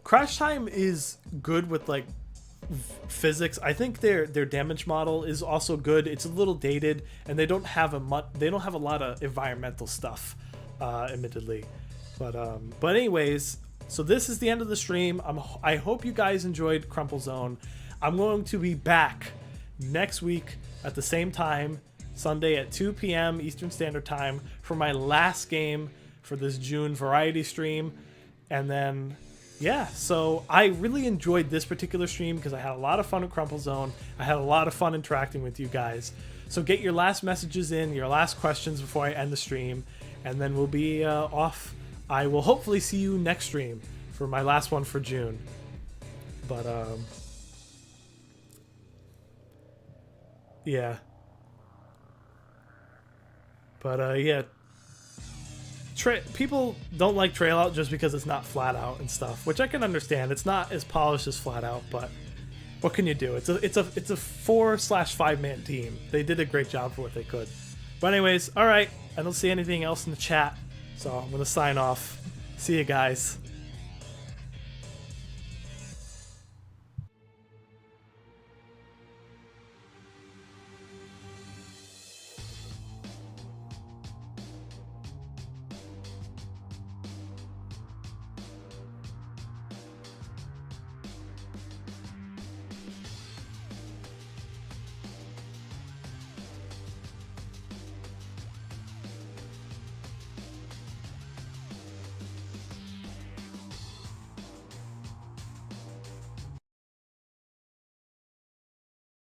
is good with like physics. I think their damage model is also good. It's a little dated, and they don't have a lot of environmental stuff, admittedly. But anyways, so this is the end of the stream. I hope you guys enjoyed Crumple Zone. I'm going to be back next week at the same time, Sunday at 2 p.m. Eastern Standard Time, for my last game for this June variety stream. And then, yeah, so I really enjoyed this particular stream because I had a lot of fun with Crumple Zone. I had a lot of fun interacting with you guys. So get your last messages in, your last questions before I end the stream, and then we'll be off. I will hopefully see you next stream for my last one for June. But, yeah. But, yeah. People don't like Trail Out just because it's not flat out and stuff, which I can understand. It's not as polished as Flat Out, but what can you do? It's a 4/5 man team. They did a great job for what they could. But anyways, all right. I don't see anything else in the chat, so I'm gonna sign off. See you guys.